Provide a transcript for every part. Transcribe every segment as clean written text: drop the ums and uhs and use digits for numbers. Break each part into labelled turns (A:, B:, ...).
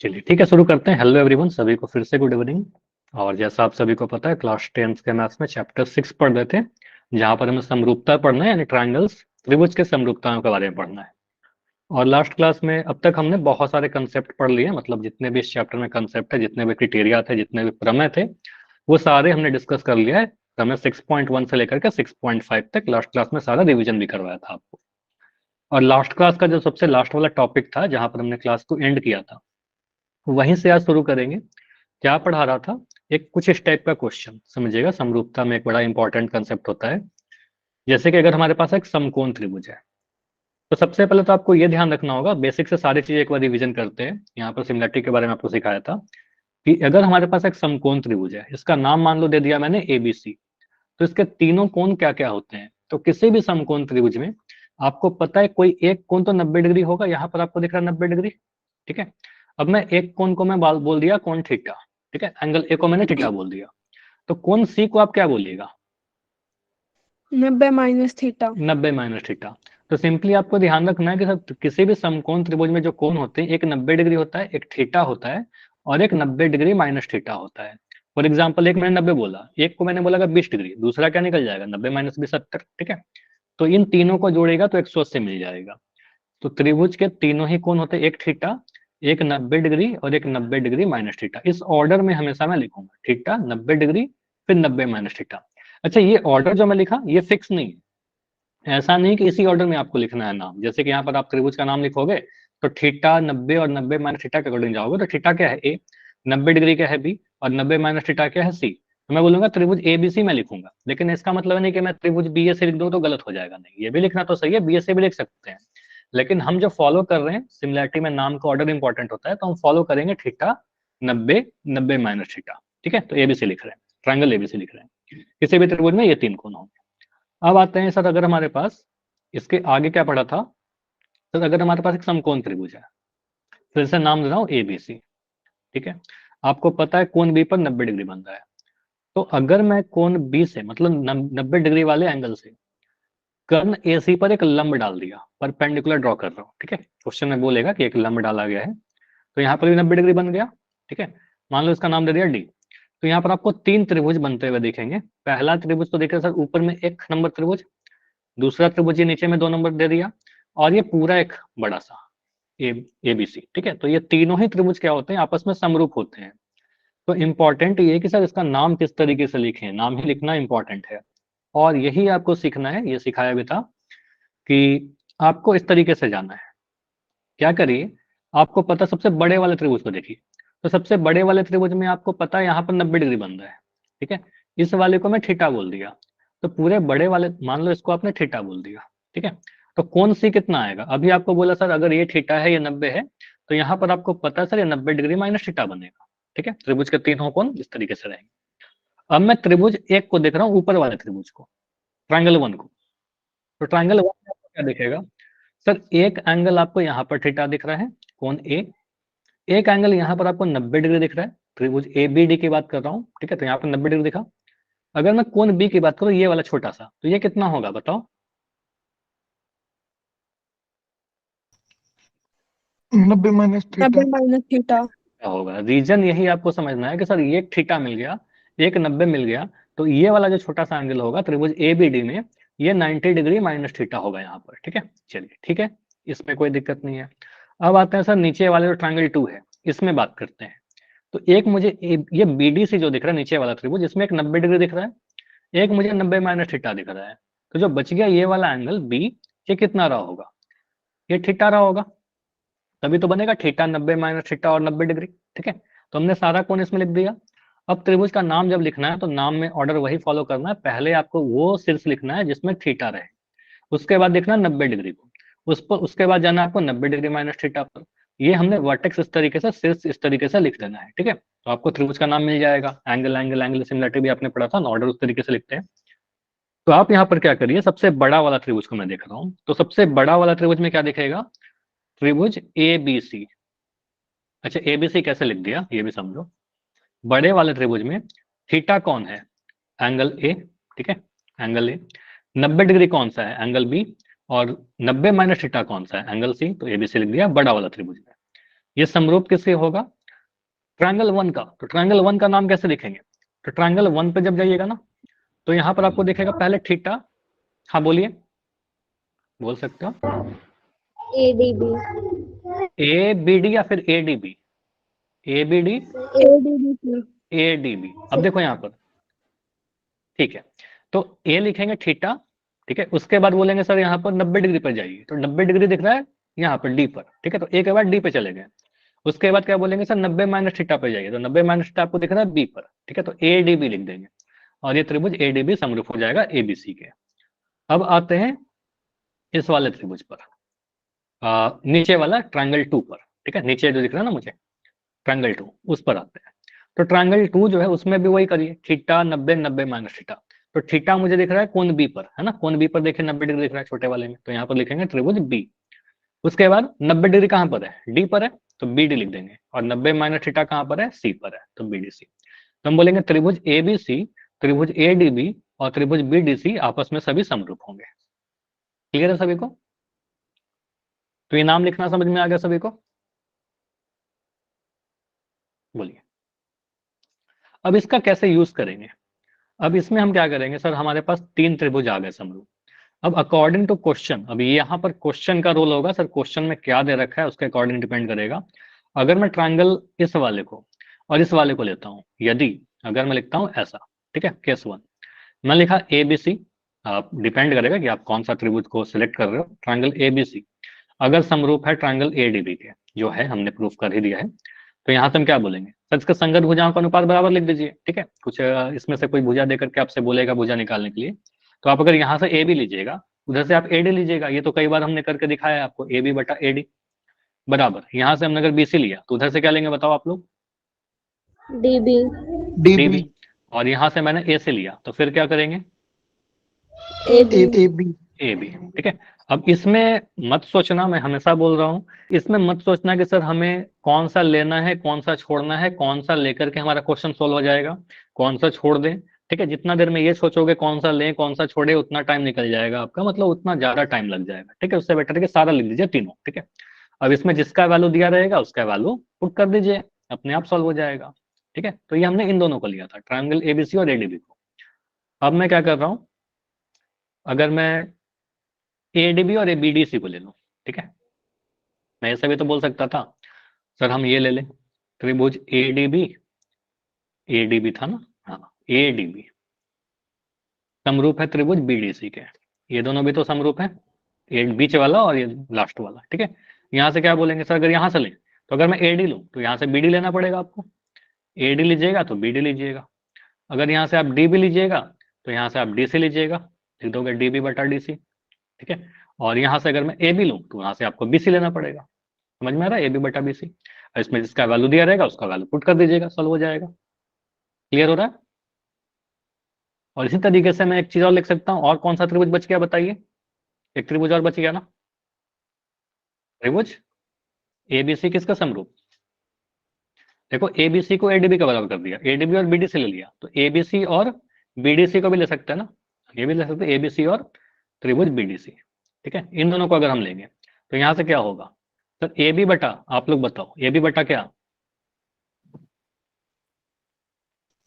A: चलिए ठीक है, शुरू करते हैं। हेलो एवरीवन, सभी को फिर से गुड इवनिंग। और जैसा आप सभी को पता है, क्लास 10th के मैथ्स में चैप्टर 6 पढ़ रहे थे, जहां पर हमें समरूपता पढ़ना है, यानी ट्रायंगल्स, त्रिभुज के समरूपताओं के बारे में पढ़ना है। और लास्ट क्लास में अब तक हमने बहुत सारे कंसेप्ट पढ़ लिए, मतलब जितने भी इस चैप्टर में कंसेप्ट है, जितने भी क्रिटेरिया थे, जितने भी प्रमेय थे, वो सारे हमने डिस्कस कर लिया है। प्रमेय 6.1 से लेकर के 6.5 तक लास्ट क्लास में सारा रिविजन भी करवाया था आपको। और लास्ट क्लास का जो सबसे लास्ट वाला टॉपिक था, जहां पर हमने क्लास को एंड किया था, वहीं से आज शुरू करेंगे। क्या पढ़ा रहा था? एक कुछ इस टाइप का क्वेश्चन समझिएगा। समरूपता में एक बड़ा इंपॉर्टेंट कंसेप्ट होता है। जैसे कि अगर हमारे पास एक समकोण त्रिभुज है, तो सबसे पहले तो आपको ये ध्यान रखना होगा, बेसिक से सारी चीजें एक बार रिवीजन करते हैं। यहाँ पर सिमिलरिटी के बारे में आपको सिखाया था कि अगर हमारे पास एक समकोण त्रिभुज है, इसका नाम मान लो दे दिया मैंने एबीसी, तो इसके तीनों कोण क्या क्या होते हैं? तो किसी भी समकोण त्रिभुज में आपको पता है कोई एक कोण तो 90 डिग्री होगा। यहाँ पर आपको दिख रहा है 90 डिग्री, ठीक है। अब मैं एक कोण को मैं बोल दिया कोण थीटा, ठीक है। एंगल ए को मैंने थीटा बोल दिया, तो कोण सी को आप क्या बोलिएगा?
B: 90 माइनस थीटा।
A: 90 - थीटा। तो सिंपली आपको ध्यान रखना है कि सब किसी भी समकोण त्रिभुज में जो कोण होते हैं, एक 90 डिग्री होता है, एक थीटा होता है, और एक 90 डिग्री माइनस थीटा होता है। फॉर एग्जाम्पल, एक मैंने 90 बोला, एक को मैंने बोला 20 डिग्री, दूसरा क्या निकल जाएगा? 90 - 20 70, ठीक है। तो इन तीनों को जोड़ेगा तो 180 मिल जाएगा। तो त्रिभुज के तीनों ही कोण होते हैं, एक थीटा, एक 90 डिग्री और एक 90 डिग्री माइनस थीटा। इस ऑर्डर में हमेशा मैं लिखूंगा, थीटा, 90 डिग्री, फिर 90 माइनस थीटा। अच्छा, ये ऑर्डर जो मैं लिखा ये फिक्स नहीं है। ऐसा नहीं कि इसी ऑर्डर में आपको लिखना है नाम। जैसे कि यहाँ पर आप त्रिभुज का नाम लिखोगे तो थीटा 90 और 90 माइनस थीटा के अकॉर्डिंग जाओगे, तो थीटा क्या है? ए। 90 डिग्री क्या है? बी। और 90 माइनस थीटा क्या है? सी। तो मैं बोलूंगा त्रिभुज ए बी सी मैं लिखूंगा, लेकिन इसका मतलब नहीं कि मैं त्रिभुज बी ए से लिख दूं तो गलत हो जाएगा। नहीं, ये भी लिखना तो सही है, बी ए से भी लिख सकते हैं। लेकिन हम जो फॉलो कर रहे हैं, सिमिलरिटी में नाम का ऑर्डर इंपॉर्टेंट होता है, तो हम फॉलो करेंगे थीटा 90 90 माइनस थीटा, ठीक है। तो एबीसी लिख रहे हैं, ट्रायंगल एबीसी लिख रहे हैं। किसी भी त्रिभुज में ये तीन कोण होंगे। अब आते हैं सर, अगर हमारे पास इसके आगे क्या पड़ा था? सर अगर हमारे पास एक समकोण त्रिभुज है, फिर से नाम दे रहा हूं एबीसी, ठीक है। आपको पता है कोण बी पर 90 डिग्री बन रहा है। तो अगर मैं कोण बी से, मतलब 90 डिग्री वाले एंगल से, कर्ण एसी पर एक लंब डाल दिया, परपेंडिकुलर ड्रॉ कर रहा हूँ, ठीक है। क्वेश्चन में बोलेगा कि एक लंब डाला गया है, तो यहाँ पर भी 90 डिग्री बन गया, ठीक है। मान लो इसका नाम दे दिया डी। तो यहाँ पर आपको तीन त्रिभुज बनते हुए दिखेंगे। पहला त्रिभुज तो देखिए सर, ऊपर में एक नंबर त्रिभुज, दूसरा त्रिभुज ये नीचे में 2 नंबर दे दिया, और ये पूरा एक बड़ा सा ए एबीसी, ठीक है। तो ये तीनों ही त्रिभुज क्या होते हैं? आपस में समरूप होते हैं। तो इंपॉर्टेंट ये है कि सर इसका नाम किस तरीके से लिखें, नाम ही लिखना इंपॉर्टेंट है। और यही आपको सीखना है, ये सिखाया भी था कि आपको इस तरीके से जाना है। क्या करिए, आपको पता, सबसे बड़े वाले त्रिभुज को देखिए। तो सबसे बड़े वाले त्रिभुज में आपको पता है यहाँ पर 90 डिग्री बन रहा है, ठीक है। इस वाले को मैं थीटा बोल दिया, तो पूरे बड़े वाले मान लो इसको आपने थीटा बोल दिया, ठीक है। तो कौन सी कितना आएगा? अभी आपको बोला सर अगर ये थीटा है, ये 90 है, तो यहाँ पर आपको पता है सर ये 90 डिग्री माइनस थीटा बनेगा, ठीक है। त्रिभुज के तीनों कोण इस तरीके से रहेंगे। अब मैं त्रिभुज एक को देख रहा हूँ, ऊपर वाले त्रिभुज को, ट्रायंगल वन को। तो ट्रायंगल वन में आपको क्या दिखेगा? सर एक एंगल आपको यहाँ पर थीटा दिख रहा है, कोण ए। एक एंगल यहाँ पर आपको 90 डिग्री दिख रहा है, त्रिभुज ए बी डी की बात कर रहा हूँ, ठीक है। तो यहाँ पर 90 डिग्री दिखा। अगर मैं कोण बी की बात करूँ, ये वाला छोटा सा, तो ये कितना होगा बताओ?
C: 90 माइनस थीटा।
B: 90 minus theta.
A: क्या होगा? रीजन यही आपको समझना है कि सर ये एक थीटा मिल गया, एक 90 मिल गया, तो ये वाला जो छोटा सा एंगल होगा त्रिभुज ए बी डी में, ये 90 डिग्री माइनस थीटा होगा यहाँ पर, ठीक है। चलिए ठीक है, इसमें कोई दिक्कत नहीं है। अब आते हैं सर नीचे वाले जो ट्रायंगल टू है, इसमें बात करते हैं। तो एक मुझे ये बीडीसी जो दिख रहा है नीचे वाला त्रिभुज, इसमें एक 90 डिग्री दिख रहा है, एक मुझे 90 माइनस थीटा दिख रहा है। तो जो बच गया ये वाला एंगल बी, ये कितना रहा होगा? ये थीटा रहा होगा। तभी तो बनेगा थीटा 90 माइनस थीटा और 90 डिग्री, ठीक है। तो हमने सारा कोण इसमें लिख दिया। अब त्रिभुज का नाम जब लिखना है, तो नाम में ऑर्डर वही फॉलो करना है। पहले आपको वो शीर्ष लिखना है जिसमें थीटा रहे, उसके बाद लिखना 90 डिग्री को, उस पर उसके बाद जाना आपको 90 डिग्री माइनस थीटा पर। ये हमने वर्टेक्स इस तरीके से, शीर्ष इस तरीके से लिख देना है, ठीक है। तो आपको त्रिभुज का नाम मिल जाएगा। एंगल एंगल एंगल सिमिलरिटी भी आपने पढ़ा था ना, ऑर्डर उस तरीके से लिखते हैं। तो आप यहाँ पर क्या करिए, सबसे बड़ा वाला त्रिभुज को मैं देख रहा हूँ, तो सबसे बड़ा वाला त्रिभुज में क्या दिखेगा? त्रिभुज ए बी सी। अच्छा, ए बी सी कैसे लिख दिया ये भी समझो। बड़े वाले त्रिभुज में थीटा कौन है? एंगल ए, ठीक है, एंगल ए। 90 डिग्री कौन सा है? Angle B. और 90 माइनस थीटा कौन सा है? Angle C. तो एबीसी लिख दिया बड़ा वाला त्रिभुज में। ये समरूप किससे होगा? ट्रायंगल 1 का। तो ट्रायंगल 1 का नाम कैसे लिखेंगे? तो ट्रायंगल 1 पे जब जाइएगा ना, तो यहाँ पर आपको दिखेगा पहले थीटा। हाँ बोलिए, बोल सकते हो।
D: ADB
A: ए बी डी या फिर A D B? A B D,
B: ADB
A: A D B. अब देखो यहाँ पर, ठीक है, तो ए लिखेंगे थीटा, ठीक है, उसके बाद बोलेंगे सर यहाँ पर 90 डिग्री पर जाइए, तो 90 डिग्री दिख रहा है यहाँ पर डी पर, ठीक है, तो ए के बाद डी पे चले गए। उसके बाद क्या बोलेंगे सर 90 माइनस थीटा पे जाइए, तो 90 माइनस थीटा आपको दिख रहा है बी पर, ठीक है, तो ए डी बी लिख देंगे और ये त्रिभुज ए डी बी समरूप हो जाएगा एबीसी के। अब आते हैं इस वाले त्रिभुज पर, नीचे वाला ट्रायंगल 2 पर, ठीक है, नीचे जो दिख रहा है ना मुझे ट्रायंगल 2, उस पर आते हैं। तो ट्रायंगल 2 जो है उसमें भी वही करिए, थीटा 90 90 माइनस थीटा। तो थीटा मुझे दिख रहा है कोण बी पर, है ना, कोण बी पर देखिए 90 डिग्री दिख रहा है छोटे वाले में, तो यहाँ पर लिखेंगे त्रिभुज बी। उसके बाद 90 डिग्री कहाँ पर है? डी पर है, तो बी डी लिख देंगे, और 90 माइनस थीटा कहाँ पर है? सी पर है, तो बी डी सी। तो हम बोलेंगे त्रिभुज ए बी सी, त्रिभुज ए डी बी और त्रिभुज बी डी सी आपस में सभी समरूप होंगे। क्लियर है सभी को? तो ये नाम लिखना समझ में आ गया सभी को? बोलिए। अब इसका कैसे यूज करेंगे? अब इसमें हम क्या करेंगे सर, हमारे पास 3 त्रिभुज आ गए समरूप। अब अकॉर्डिंग टू क्वेश्चन, अब यहाँ पर क्वेश्चन का रोल होगा सर, क्वेश्चन में क्या दे रखा है उसके अकॉर्डिंग डिपेंड करेगा। अगर मैं ट्रायंगल इस वाले को और इस वाले को लेता हूँ, यदि अगर मैं लिखता हूँ ऐसा, ठीक है, केस 1 मैं लिखा ए बी सी, आप डिपेंड करेगा कि आप कौन सा त्रिभुज को सिलेक्ट कर रहे हो। ट्रायंगल ए बी सी अगर समरूप है ट्रायंगल ए डी बी के, जो है हमने प्रूफ कर ही दिया है, तो यहाँ से हम क्या बोलेंगे सर, इसका संगत भुजाओं का अनुपात बराबर लिख दीजिए, ठीक है, कुछ इसमें से कोई भुजा देकर के आपसे बोलेगा भुजा निकालने के लिए, तो आप अगर यहाँ से ए बी लीजिएगा, उधर से आप ए डी लीजिएगा, ये तो कई बार हमने करके दिखाया है आपको, ए बी बटा ए डी बराबर, यहाँ से हमने अगर बी सी लिया तो उधर से क्या लेंगे बताओ आप लोग?
D: DB
A: D
C: DB
A: B. और यहाँ से मैंने ए से लिया, तो फिर क्या करेंगे?
D: AB
C: AB
A: ए बी, ठीक है। अब इसमें मत सोचना, मैं हमेशा बोल रहा हूँ, इसमें मत सोचना कि सर हमें कौन सा लेना है कौन सा छोड़ना है, कौन सा लेकर के हमारा क्वेश्चन सोल्व हो जाएगा, कौन सा छोड़ दें, ठीक है। जितना देर में ये सोचोगे कौन सा लें कौन सा छोड़े, उतना टाइम निकल जाएगा आपका, मतलब उतना ज्यादा टाइम लग जाएगा, ठीक है। उससे बेटर है कि सारा लिख दीजिए तीनों, ठीक है। अब इसमें जिसका वैल्यू दिया रहेगा उसका वैल्यू पुट कर दीजिए, अपने आप सॉल्व हो जाएगा, ठीक है। तो ये हमने इन दोनों को लिया था, ट्रायंगल एबीसी और एडीबी को। अब मैं क्या कर रहा हूँ, अगर मैं एडीबी और एबीडीसी को ले लूं, ठीक है, मैं ऐसा भी तो बोल सकता था सर हम ये ले लें, त्रिभुज एडीबी, एडीबी था ना, हाँ एडीबी समरूप है त्रिभुज बीडीसी के, ये दोनों भी तो समरूप है, ये बीच वाला और ये लास्ट वाला, ठीक है। यहाँ से क्या बोलेंगे सर, अगर यहाँ से लें तो अगर मैं एडी लूं तो यहाँ से बीडी लेना पड़ेगा आपको, एडी लीजिएगा तो बीडी लीजिएगा, अगर यहाँ से आप डीबी लीजिएगा तो यहाँ से आप डीसी लीजिएगा, लिख दोगे डीबी बटा डीसी, ठीक है। और यहाँ से अगर मैं ए बी लूँ तो यहाँ से आपको बीसी लेना पड़ेगा, समझ में आ रहा है, ए बी बटा बीसी। इसमें जिसका वैल्यू दिया रहेगा उसका वैल्यू पुट कर दीजिएगा, सॉल्व हो जाएगा। क्लियर हो रहा है? और इसी तरीके से मैं एक चीज और लिख सकता हूँ, और कौन सा त्रिभुज बच गया बताइए, एक त्रिभुज और बच गया ना, त्रिभुज एबीसी किसका समरूप? देखो एबीसी को एडीबी का बराबर कर दिया, एडीबी और बीडीसी ले लिया, तो एबीसी और बीडीसी को भी ले सकते हैं ना, ये भी ले सकते हैं एबीसी और त्रिभुज बीडीसी, ठीक है। इन दोनों को अगर हम लेंगे तो यहाँ से क्या होगा सर, ए बी बटा, आप लोग बताओ, ए बी बटा क्या?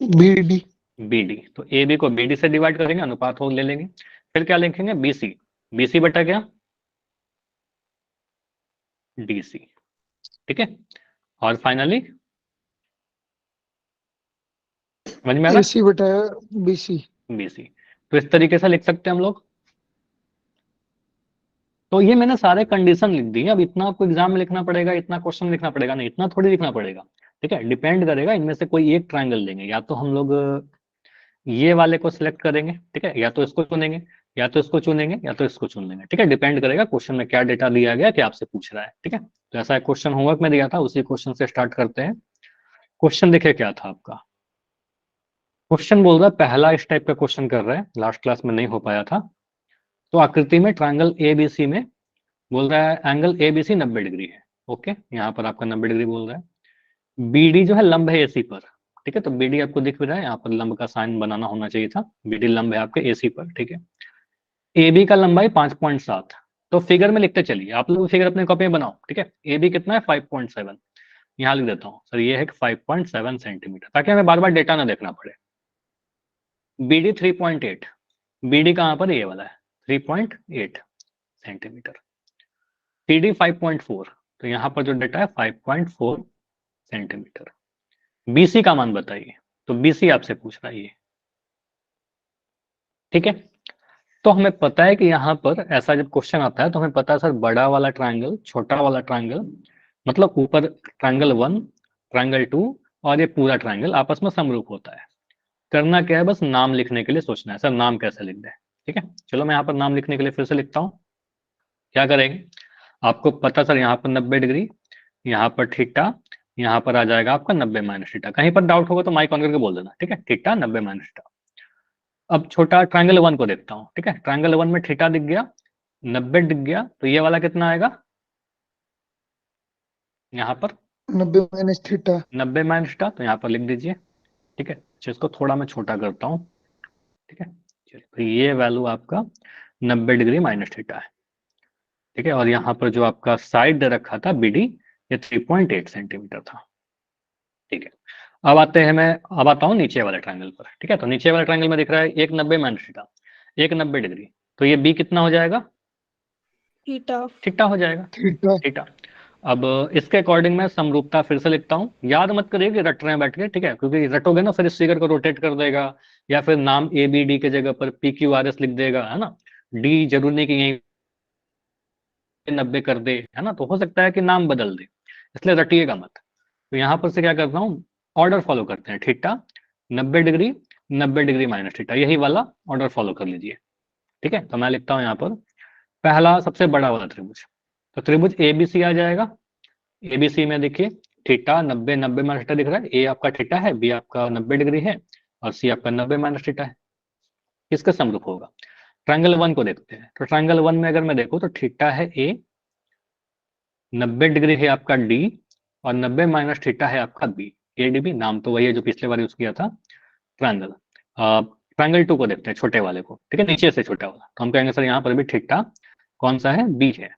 C: BD
A: बी डी, तो ए बी को बी डी से डिवाइड करेंगे, अनुपात हो ले लेंगे, फिर क्या लिखेंगे बीसी, बीसी बटा क्या? डीसी, ठीक है। और फाइनली समझ में आ रहा
C: AC बटा BC
A: है? बीसी। तो इस तरीके से लिख सकते हैं हम लोग। तो ये मैंने सारे कंडीशन लिख दी, अब इतना आपको एग्जाम में लिखना पड़ेगा, इतना क्वेश्चन लिखना पड़ेगा नहीं, इतना थोड़ी लिखना पड़ेगा, ठीक है। डिपेंड करेगा, इनमें से कोई एक ट्रायंगल लेंगे, या तो हम लोग ये वाले को सिलेक्ट करेंगे, ठीक है, या तो इसको चुनेंगे, या तो इसको चुनेंगे, या तो इसको चुन लेंगे, ठीक है। डिपेंड करेगा क्वेश्चन में क्या डेटा दिया गया कि आपसे पूछ रहा है, ठीक है। तो ऐसा एक क्वेश्चन होमवर्क में दिया था, उसी क्वेश्चन से स्टार्ट करते हैं। क्वेश्चन देखिए क्या था आपका, क्वेश्चन बोल रहा है, पहला इस टाइप का क्वेश्चन कर रहा है, लास्ट क्लास में नहीं हो पाया था। तो आकृति में ट्रायंगल एबीसी में बोल रहा है एंगल एबीसी 90 डिग्री है, ओके, यहाँ पर आपका 90 डिग्री बोल रहा है। बीडी जो है लंब है एसी पर, ठीक है, तो बीडी आपको दिख भी रहा है, यहाँ पर लंब का साइन बनाना होना चाहिए था, बीडी लंब है आपके एसी पर, ठीक है। एबी का लंबाई 5.7, तो फिगर में लिखते चलिए, आप लोग फिगर अपने कॉपी में बनाओ, ठीक है। एबी कितना है 5.7, यहाँ लिख देता हूँ सर, ये है 5.7 सेंटीमीटर, ताकि हमें बार बार डेटा ना देखना पड़े। BD 3.8, BD कहाँ पर, ये वाला है 3.8 सेंटीमीटर। CD 5.4, तो यहाँ पर जो डेटा है 5.4 सेंटीमीटर। BC का मान बताइए, तो BC आपसे पूछ रहा है ये, ठीक है। तो हमें पता है कि यहाँ पर ऐसा जब क्वेश्चन आता है तो हमें पता है सर, बड़ा वाला ट्रायंगल, छोटा वाला ट्रायंगल, मतलब ऊपर ट्रायंगल 1, ट्रायंगल 2 और ये पूरा ट्रायंगल आपस में समरूप होता है। करना क्या है, बस नाम लिखने के लिए सोचना है सर नाम कैसे लिख दें, ठीक है। चलो मैं यहाँ पर नाम लिखने के लिए फिर से लिखता हूँ। क्या करेंगे, आपको पता सर यहाँ पर 90 डिग्री, यहाँ पर थीटा, यहाँ पर आ जाएगा आपका 90 माइनस थीटा। कहीं पर डाउट होगा तो माइक ऑन करके बोल देना, ठीक है, थीटा 90 माइनस थीटा। अब छोटा ट्रायंगल 1 को देखता हूँ, ठीक है। ट्रायंगल 1 में थीटा दिख गया, 90 दिख गया, तो ये वाला कितना आएगा यहाँ पर,
C: 90 माइनस थीटा।
A: 90 माइनस थीटा, तो यहाँ पर लिख दीजिए, ठीक है। अच्छा, इसको थोड़ा मैं छोटा करता हूँ, ठीक है। चलिए, तो ये वैल्यू आपका 90 डिग्री माइनस थीटा है, ठीक है। और यहाँ पर जो आपका साइड दे रखा था BD, ये 3.8 सेंटीमीटर था, ठीक है। अब आते हैं, मैं अब आता हूँ नीचे वाले ट्रायंगल पर, ठीक है। तो नीचे वाले ट्रायंगल में दिख रहा है एक 90 माइनस थीटा, एक 90 डिग्री, तो ये B कितना हो जाएगा,
B: थीटा।
A: थीटा हो जाएगा,
C: थीटा।
A: थीटा। अब इसके अकॉर्डिंग मैं समरूपता फिर से लिखता हूँ, याद मत करिए कि रट रहे हैं बैठ के, ठीक है, क्योंकि रटोगे ना फिर इस फिगर को रोटेट कर देगा, या फिर नाम ABD के जगह पर PQRS लिख देगा, है ना। D जरूर नहीं कि यही 90 कर दे, है ना, तो हो सकता है कि नाम बदल दे, इसलिए रटिएगा मत। तो यहाँ पर से क्या करता हूँ, ऑर्डर फॉलो करते हैं, theta 90 degree, 90 degree minus theta, यही वाला ऑर्डर फॉलो कर लीजिए, ठीक है। तो मैं लिखता हूँ यहाँ पर पहला सबसे बड़ा वाला त्रिभुज, तो त्रिभुज ABC आ जाएगा। ABC में देखिए थीटा 90, 90 माइनस थीटा दिख रहा है, A आपका थीटा है, B आपका 90 डिग्री है और C आपका 90 माइनस थीटा है। किसका समरूप होगा, ट्रायंगल 1 को देखते हैं। तो ट्रायंगल 1 में अगर मैं देखूं तो थीटा है A, 90 डिग्री है आपका D और 90 माइनस थीटा है आपका B। ADB नाम तो वही है जो पिछले बार यूज किया था, ट्रायंगल। ट्रायंगल 2 को देखते हैं, छोटे वाले को, ठीक है, नीचे से छोटा वाला। तो हम कहेंगे सर यहाँ पर भी थीटा कौन सा है, B है,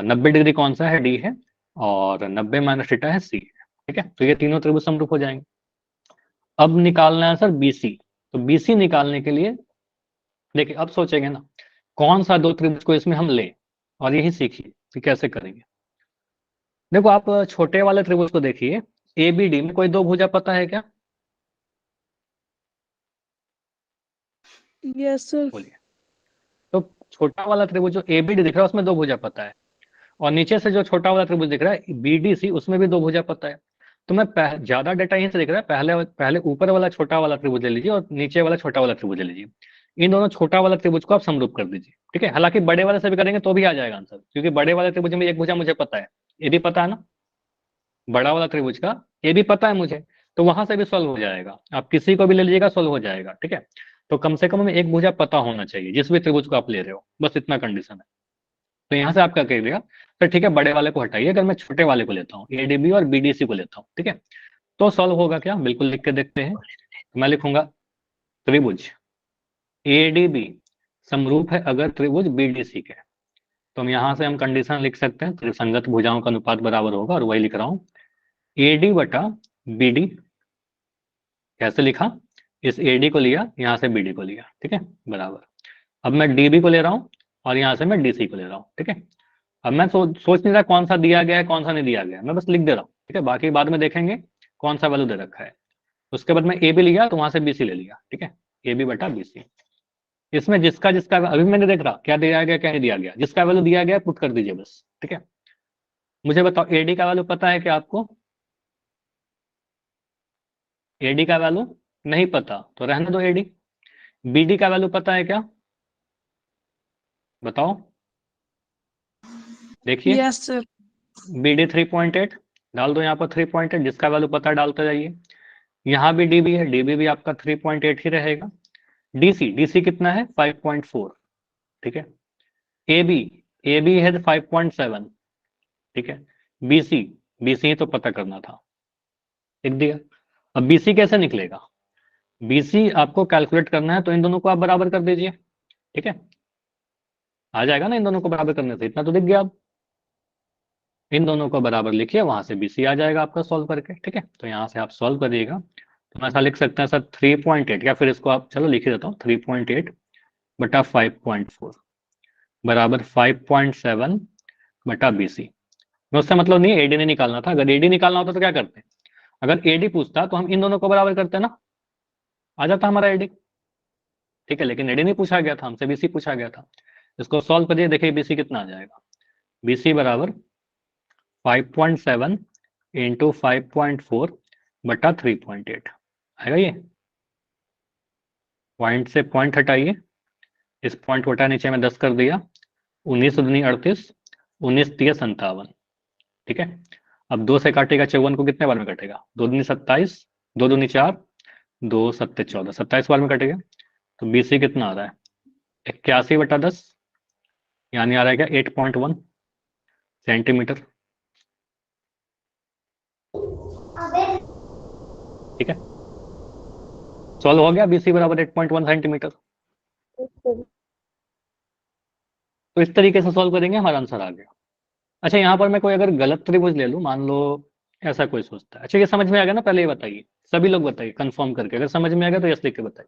A: 90 डिग्री कौन सा है, D है, और 90 माइनस थीटा है, C है, ठीक है। तो ये तीनों त्रिभुज समरूप हो जाएंगे। अब निकालना है सर BC, तो BC निकालने के लिए देखिए अब सोचेंगे ना कौन सा दो त्रिभुज को इसमें हम लें, और यही सीखिए कि कैसे करेंगे। देखो आप छोटे वाले त्रिभुज को देखिए, ABD में कोई दो भुजा पता है क्या,
B: यस सर।
A: बोलिए। तो छोटा वाला त्रिभुज जो ABD दिख रहा है उसमें दो भुजा पता है, और नीचे से जो छोटा वाला त्रिभुज दिख रहा है BDC, उसमें भी दो भुजा पता है। तो मैं ज्यादा डेटा यहीं से दिख रहा है, पहले पहले ऊपर वाला छोटा वाला त्रिभुज ले लीजिए और नीचे वाला छोटा वाला त्रिभुज ले लीजिए। इन दोनों छोटा वाला त्रिभुज को आप समरूप कर दीजिए, ठीक है। हालांकि बड़े वाले से भी करेंगे तो भी आ जाएगा आंसर, क्योंकि बड़े वाले त्रिभुज में एक भुजा मुझे पता है, ये भी पता है ना, बड़ा वाला त्रिभुज का ये भी पता है मुझे, तो वहां से भी सॉल्व हो जाएगा। आप किसी को भी ले लीजिएगा सॉल्व हो जाएगा, ठीक है। तो कम से कम हमें एक भुजा पता होना चाहिए जिस भी त्रिभुज को आप ले रहे हो, बस इतना कंडीशन है। तो यहाँ से आप क्या करिएगा, तो ठीक है बड़े वाले को हटाइए, अगर मैं छोटे वाले को लेता हूँ ADB और BDC को लेता हूँ, ठीक है, तो सॉल्व होगा क्या, बिल्कुल लिख के देखते हैं। तो मैं लिखूंगा त्रिभुज ADB समरूप है अगर त्रिभुज BDC के, तो हम यहाँ से हम कंडीशन लिख सकते हैं, त्रिसंगत भुजाओं का अनुपात बराबर होगा, और वही लिख रहा हूँ AD बटा BD। कैसे लिखा, इस AD को लिया, यहाँ से BD को लिया, ठीक है, बराबर। अब मैं DB को ले रहा हूँ और यहाँ से मैं DC को ले रहा हूँ, ठीक है। अब मैं सोच नहीं रहा कौन सा दिया गया है कौन सा नहीं दिया गया है, मैं बस लिख दे रहा हूँ, ठीक है, बाकी बाद में देखेंगे कौन सा वैल्यू दे रखा है। उसके बाद मैं AB लिया तो वहां से BC ले लिया, ठीक है, AB बटा BC। इसमें जिसका जिसका अभी मैंने देख रहा क्या दिया गया क्या नहीं दिया गया, जिसका वैल्यू दिया गया पुट कर दीजिए बस, ठीक है। मुझे बताओ AD का वैल्यू पता है क्या आपको, AD का वैल्यू नहीं पता तो रहने दो AD। BD का वैल्यू पता है क्या, बताओ, देखिए
B: यस सर।
A: BD 3.8 डाल दो यहाँ पर, 3.8 जिसका वैल्यू पता है डालते जाइए। यहाँ भी DB है, DB भी आपका 3.8 ही रहेगा। DC कितना है 5.4, ठीक है। AB AB है 5.7, ठीक है। BC ही तो पता करना था, लिख दिया। अब BC कैसे निकलेगा, BC आपको कैलकुलेट करना है तो इन दोनों को आप बराबर कर दीजिए, ठीक है, आ जाएगा ना इन दोनों को बराबर करने से, इतना तो दिख गया अब। इन दोनों को बराबर लिखिए, वहां से BC आ जाएगा आपका सॉल्व करके। ठीक है, तो यहाँ से आप सॉल्व करिएगा तो ऐसा लिख सकते हैं सर 3.8, या फिर इसको आप चलो लिख ही देता हूँ 3.8 बटा 5.4 बराबर 5.7 बटा BC। उससे मतलब नहीं है AD नहीं निकालना था, अगर AD निकालना होता तो क्या करते? अगर AD पूछता तो हम इन दोनों को बराबर करते ना, आ जाता हमारा AD। ठीक है, लेकिन AD नहीं पूछा गया था, हमसे BC पूछा गया था। इसको सॉल्व करिए, देखिए BC कितना आ जाएगा। BC बराबर 5.7 इंटू 5.4 बटा 3.8 आएगा। ये पॉइंट से पॉइंट हटाइए, इस पॉइंट को हटा नीचे में 10 कर दिया, 19 दूनी 38, 19 तिया 57। ठीक है, अब 2 से काटेगा 54 को कितने बार में कटेगा? 2 दूनी 27, 2 दूनी 4, 2 सत्ते 14, 27 बार में कटेगा। तो BC कितना आ रहा है? 81 बटा 10, यानी आ रहा है क्या 8.1 सेंटीमीटर। ठीक है, सॉल्व हो गया, BC बराबर 8.1 सेंटीमीटर। तो इस तरीके से सॉल्व करेंगे, हमारा आंसर आ गया। अच्छा, यहाँ पर मैं कोई अगर गलत त्रिभुज ले लूं, मान लो ऐसा कोई सोचता है। अच्छा, ये समझ में आ गया ना? पहले ये बताइए, सभी लोग बताइए कंफर्म करके, अगर समझ में आ गया तो यस लिख के बताइए।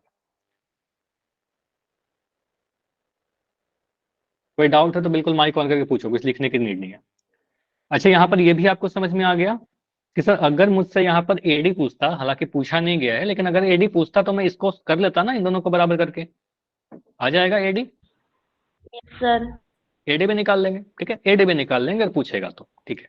A: कोई डाउट है तो बिल्कुल माइक ऑन करके पूछो, कुछ लिखने की नीड नहीं है। अच्छा, यहाँ पर ये भी आपको समझ में आ गया कि सर अगर मुझसे यहाँ पर AD पूछता, हालांकि पूछा नहीं गया है, लेकिन अगर AD पूछता तो मैं इसको कर लेता ना, इन दोनों को बराबर करके आ जाएगा AD।
D: सर
A: AD भी निकाल लेंगे। ठीक है, AD भी निकाल लेंगे अगर पूछेगा तो। ठीक है,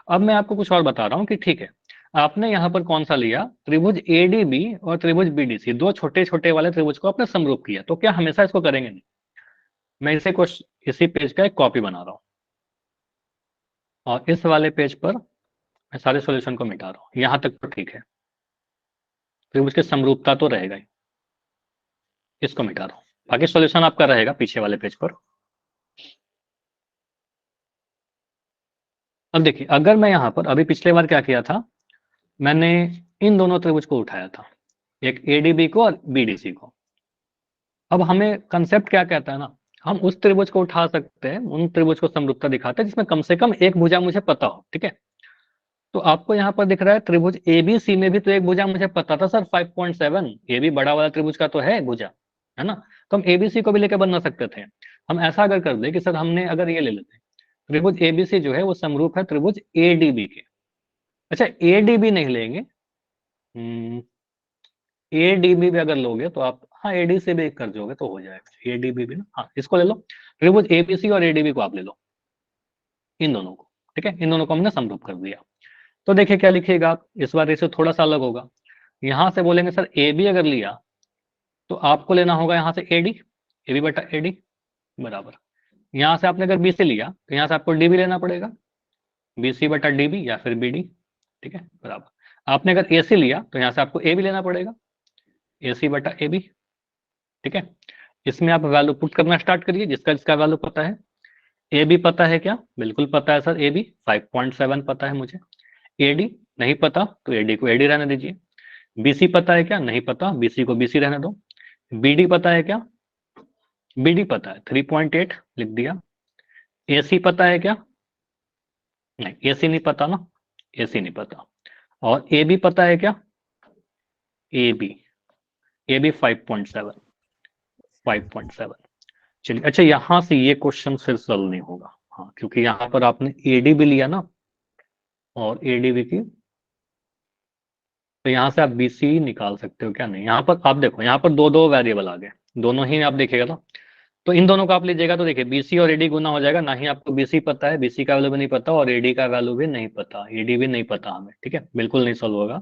A: अब मैं आपको कुछ और बता रहा हूँ कि ठीक है, आपने यहाँ पर कौन सा लिया, त्रिभुज ADB और त्रिभुज BDC, दो छोटे छोटे वाले त्रिभुज को आपने समरूप किया, तो क्या हमेशा इसको करेंगे? नहीं, मैं इसी पेज का एक कॉपी बना रहा हूँ और इस वाले पेज पर मैं सारे सॉल्यूशन को मिटा रहा हूँ। यहां तक तो ठीक है, त्रिभुज की समरूपता तो रहेगा ही, इसको मिटा रहा हूँ, बाकी सॉल्यूशन आपका रहेगा पीछे वाले पेज पर। अब देखिए, अगर मैं यहाँ पर अभी पिछले बार क्या किया था, मैंने इन दोनों त्रिभुज को उठाया था, एक ADB को और BDC को। अब हमें कंसेप्ट क्या कहता है ना, हम उस त्रिभुज को उठा सकते हैं, उन त्रिभुज को समरूपता दिखाते हैं जिसमें कम से कम एक भुजा मुझे पता हो। ठीक है, तो आपको यहाँ पर दिख रहा है त्रिभुज ABC में भी तो एक भुजा मुझे पता था सर 5.7, ये भी बड़ा वाला त्रिभुज का तो है भुजा, है ना? तो हम ABC को भी लेकर बना सकते थे। हम ऐसा अगर कर दे कि सर हमने अगर ये ले लेते हैं, त्रिभुज ABC जो है वो समरूप है त्रिभुज ADB के। अच्छा, ADB नहीं लेंगे, ADB भी अगर लोगे तो आप, हाँ AD से भी कर दोगे तो हो जाएगा, ADB भी ना, हाँ इसको ले लो, त्रिभुज ABC और ADB को आप ले लो, इन दोनों को। ठीक है, इन दोनों को हमने समरूप कर दिया। तो देखिए क्या लिखिएगा आप, इस बार इसे थोड़ा सा अलग होगा। यहां से बोलेंगे सर AB अगर लिया तो आपको लेना होगा यहाँ से AD, AB बटा AD बराबर, यहाँ से आपने अगर BC लिया तो यहाँ से आपको DB लेना पड़ेगा, BC बटा DB या फिर BD। ठीक है, बराबर, आपने अगर AC लिया तो यहाँ से आपको AB लेना पड़ेगा, AC बटा AB। ठीक है, इसमें आप वैल्यू पुट करना स्टार्ट करिए, जिसका जिसका वैल्यू पता है। AB पता है क्या? बिल्कुल पता है सर, AB 5.7 पता है मुझे। AD नहीं पता तो AD को AD रहने दीजिए। BC पता है क्या? नहीं पता, BC को BC रहने दो। BD पता है क्या? BD पता है 3.8 लिख दिया। AC पता है क्या? नहीं, AC नहीं पता ना, AC नहीं पता। और AB पता है क्या? AB, AB 5.7। चलिए, अच्छा यहां से ये क्वेश्चन फिर सॉल्व नहीं होगा, हाँ, क्योंकि यहाँ पर आपने AD भी लिया ना और ADB की, तो यहाँ से आप BC निकाल सकते हो क्या? नहीं, यहाँ पर आप देखो, यहाँ पर दो दो वेरिएबल आ गए, दोनों ही आप देखिएगा ना, तो इन दोनों को आप लीजिएगा तो देखिए BC और AD गुना हो जाएगा, ना ही आपको BC पता है, BC का वैल्यू भी नहीं पता और AD का वैल्यू भी नहीं पता, AD भी नहीं पता हमें। ठीक है, बिल्कुल नहीं सॉल्व होगा,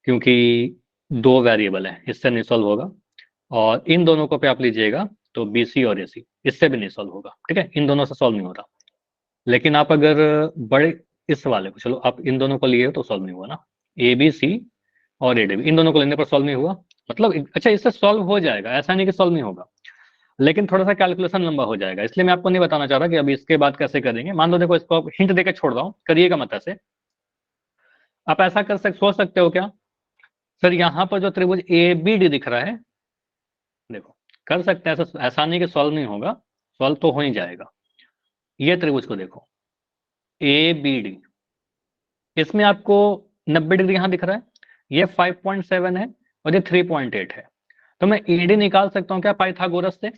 A: क्योंकि दो वेरिएबल है, इससे नहीं सॉल्व होगा। और इन दोनों को पे आप लीजिएगा तो BC और AC, इससे भी नहीं सॉल्व होगा। ठीक है, इन दोनों से सॉल्व नहीं हो रहा। लेकिन आप अगर बड़े इस वाले को, चलो आप इन दोनों को लिए हो तो सॉल्व नहीं हुआ ना, ABC और ADB इन दोनों को लेने पर सॉल्व नहीं हुआ, मतलब अच्छा इससे सॉल्व हो जाएगा, ऐसा नहीं कि सॉल्व नहीं होगा, लेकिन थोड़ा सा कैलकुलेशन लंबा हो जाएगा, इसलिए मैं आपको नहीं बताना चाह रहा कि अभी इसके बाद कैसे करेंगे। मान लो देखो, इसको हिंट देकर छोड़ रहा हूँ, करिएगा मत ऐसे। आप ऐसा सोच सकते हो क्या, सर यहाँ पर जो त्रिभुज ABD दिख रहा है, देखो कर सकते हैं ऐसा, ऐसा नहीं कि सॉल्व नहीं होगा, सॉल्व तो हो ही जाएगा। ये त्रिभुज को देखो, ए बी डी, इसमें आपको 90 डिग्री यहां दिख रहा है, ये 5.7 है और ये 3.8 है, तो मैं ईडी निकाल सकता हूँ क्या पाइथागोरस से?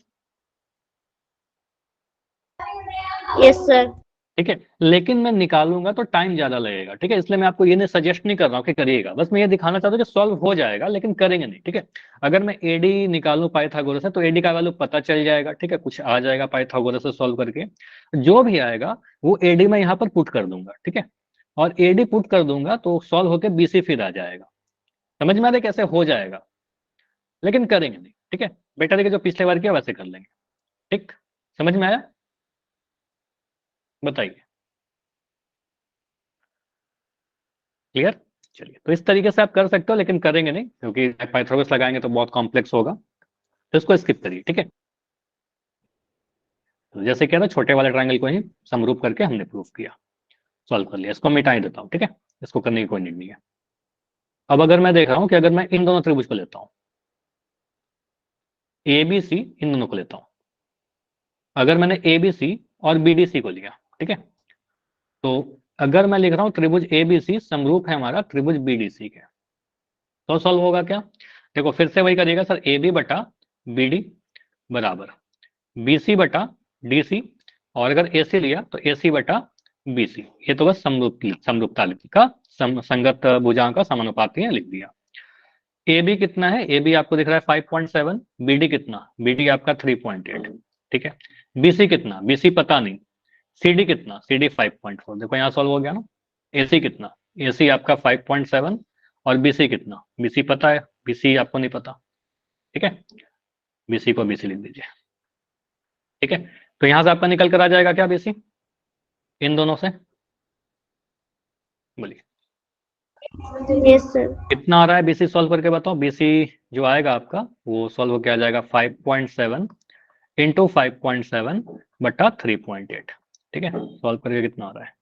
D: Yes sir.
A: ठीक है, लेकिन मैं निकालूंगा तो टाइम ज्यादा लगेगा, ठीक है, इसलिए मैं आपको ये नहीं सजेस्ट नहीं कर रहा हूँ कि करिएगा, बस मैं ये दिखाना चाहता हूँ कि सॉल्व हो जाएगा, लेकिन करेंगे नहीं, ठीक है। अगर मैं एडी निकालूं पाइथागोरस से तो एडी का वैल्यू पता चल जाएगा, ठीक है, कुछ आ जाएगा पाइथागोरस से सॉल्व करके, जो भी आएगा वो एडी मैं यहाँ पर पुट कर दूंगा, ठीक है, और एडी पुट कर दूंगा तो सॉल्व होकर बीसी फिर आ जाएगा। समझ में आ रहा है कैसे हो जाएगा, लेकिन करेंगे नहीं, ठीक है, बेटर है कि जो पिछले बार किया वैसे कर लेंगे। ठीक, समझ में आया? बताइए, क्लियर? चलिए, तो इस तरीके से आप कर सकते हो, लेकिन करेंगे नहीं क्योंकि पाइथागोरस लगाएंगे तो बहुत कॉम्प्लेक्स होगा, तो इसको स्किप करिए, ठीक है। तो जैसे क्या था, छोटे वाले ट्रायंगल को ही समरूप करके हमने प्रूफ किया, सॉल्व कर लिया, इसको मिटा ही देता हूँ, ठीक है, इसको करने की कोई नीड नहीं है। अब अगर मैं देख रहा हूँ कि अगर मैं इन दोनों त्रिभुज को लेता हूँ, ए बी सी, इन दोनों को लेता हूँ, अगर मैंने ए बी सी और बी डी सी को लिया, ठीक है, तो अगर मैं लिख रहा हूँ त्रिभुज ए बी सी समरूप है हमारा त्रिभुज बी डी सी के, तो सॉल्व होगा क्या? देखो फिर से वही करिएगा सर, ए बी बटा बी डी बराबर बी सी बटा डी सी, और अगर ए सी लिया तो ए सी बटा बी सी, ये तो बस समरूपता का संगत भुजाओं का समानुपाती लिख दिया। ए बी कितना है? ए बी आपको दिख रहा है 5.7, बी डी कितना? बी डी आपका 3.8, ठीक है। बी सी कितना? बी सी पता नहीं। सी डी कितना? सी डी 5.4, देखो यहाँ सॉल्व हो गया ना। ए सी कितना? ए सी आपका 5.7 और बी सी कितना? बी सी पता है, बी सी आपको नहीं पता, ठीक है, बी सी को बी सी लिख दीजिए, ठीक है। तो यहां से आपका निकल कर आ जाएगा क्या बी सी इन दोनों से? बोलिए
D: यस सर।
A: कितना आ रहा है बीसी सॉल्व करके बताओ। बीसी जो आएगा आपका वो सॉल्व होकर आ जाएगा 5.7 इंटू 5.7 बटा 3.8, ठीक है। सॉल्व करके कितना आ रहा है?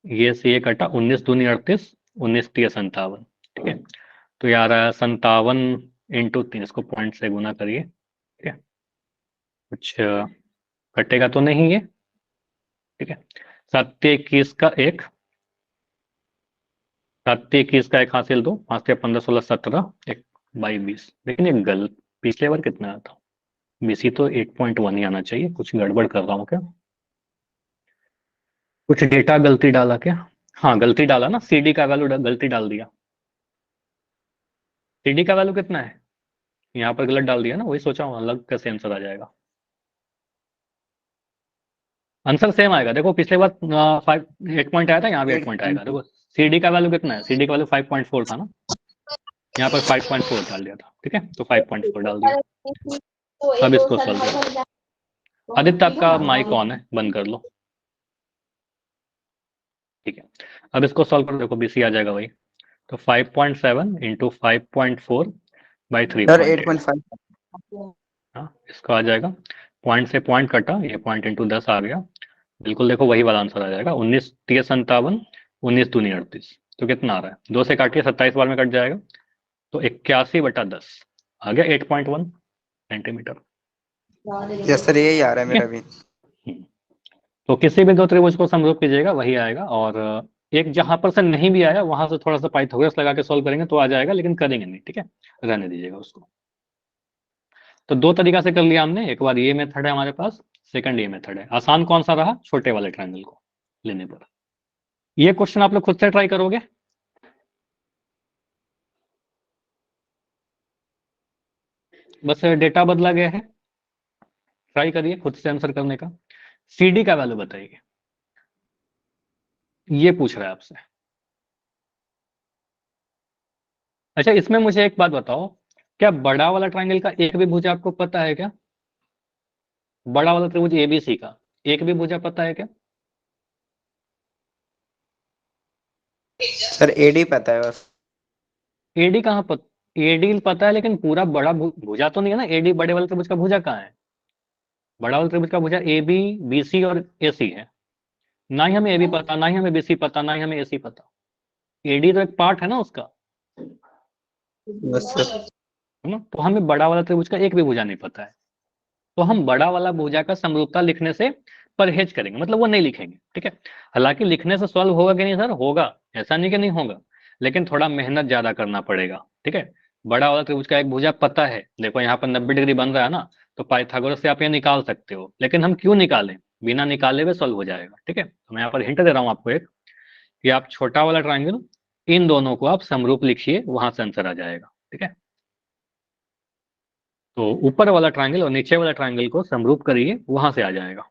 A: ये से ये कटा 19 दूनी 38, 19 तिया 57, ठीक है। तो ये आ रहा है 57 इंटू 3, इसको पॉइंट से गुना करिए, ठीक है, कुछ कटेगा तो नहीं ये, ठीक है। 7 का 1, 7 का 1 हासिल 2, 5 15 16 17, 1 बाई 20, लेकिन ये गलत, पिछले बार कितना आया था? बीसी तो 8.1 ही आना चाहिए, कुछ गड़बड़ कर रहा हूँ क्या? कुछ डेटा गलती डाला क्या? हाँ गलती डाला ना, सीडी का वैल्यू गलती डाल दिया। सीडी का वैल्यू कितना है? यहाँ पर गलत डाल दिया ना, वही सोचा हूँ अलग कैसे आंसर आ जाएगा। आंसर सेम आएगा, देखो पिछले बार 8 पॉइंट आया था, यहाँ भी 8 पॉइंट आएगा। देखो सीडी का वैल्यू कितना है? सीडी का वैल्यू 5.4 था ना, यहाँ पर 5.4 डाल दिया था, ठीक है, तो 5.4 डाल दिया। अब इसको सॉल्व करो। आदित्य आपका माइक ऑन है, बंद कर लो, ठीक है। अब इसको सॉल्व करो, देखो बीसी आ जाएगा वही, तो 5.7 इंटू 5.4 बाई 3.8,
C: 8.5।
A: हाँ इसका आ जाएगा, पॉइंट से पॉइंट कटा, ये पॉइंट इंटू 10 आ गया, बिल्कुल देखो वही वाला आंसर आ जाएगा। 19 3 57, 19 दूनी 38, तो कितना आ रहा है? 2 से काटिए, 27 बार में कट जाएगा, तो 81 बटा 10 आ गया 8.1 सेंटीमीटर।
C: यस सर, यही आ रहा है मेरा भी।
A: तो किसी भी दो त्रिभुज को समरूप कीजिएगा वही आएगा, और एक जहां पर से नहीं भी आया वहां से थोड़ा सा पाइथागोरस लगा के सॉल्व करेंगे तो आ जाएगा, लेकिन करेंगे नहीं, ठीक है, रहने दीजिएगा उसको। तो दो तरीका से कर लिया हमने, एक बार ये मेथड है हमारे पास, सेकंड ये मेथड है। आसान कौन सा रहा? छोटे वाले ट्रायंगल को लेने पर। ये क्वेश्चन आप लोग खुद से ट्राई करोगे, बस डेटा बदला गया है, ट्राई करिए खुद से आंसर करने का। सीडी का वैल्यू बताइए, ये पूछ रहा है आपसे। अच्छा इसमें मुझे एक बात बताओ, क्या बड़ा वाला ट्रायंगल का एक भी भुजा आपको पता है क्या? बड़ा वाला त्रिभुज एबीसी का एक भी भुजा पता है क्या?
C: सर एडी पता है बस।
A: एडी कहाँ पता? एडी पता है लेकिन पूरा बड़ा भुजा तो नहीं है ना, एडी बड़े वाले त्रिभुज का भुजा कहाँ है? बड़ा वाला त्रिभुज का भुजा ए बी बी सी और ए सी है, ना ही हमें ए बी पता, ना ही हमें बी सी पता, ना ही हमें ए सी पता। एडी तो एक पार्ट है ना उसका,
C: बस सर।
A: है ना, तो हमें बड़ा वाला त्रिभुज का एक भी भुजा नहीं पता है, तो हम बड़ा वाला भुजा का समरूपता लिखने से परहेज करेंगे, मतलब वो नहीं लिखेंगे, ठीक है। हालांकि लिखने से सॉल्व होगा कि नहीं सर, होगा, ऐसा नहीं कि नहीं होगा, लेकिन थोड़ा मेहनत ज्यादा करना पड़ेगा, ठीक है। बड़ा वाला त्रिभुज का एक भुजा पता है, देखो यहाँ पर 90 डिग्री बन रहा है ना, तो पाइथागोरस से आप ये निकाल सकते हो, लेकिन हम क्यों निकालें, बिना निकाले हुए सॉल्व हो जाएगा, ठीक है। तो मैं यहाँ पर हिंट दे रहा हूँ आपको एक, कि आप छोटा वाला ट्राइंगल, इन दोनों को आप समरूप लिखिए, वहां से आंसर आ जाएगा, ठीक है। तो ऊपर वाला ट्राइंगल और नीचे वाला ट्राइंगल को समरूप करिए, वहां से आ जाएगा।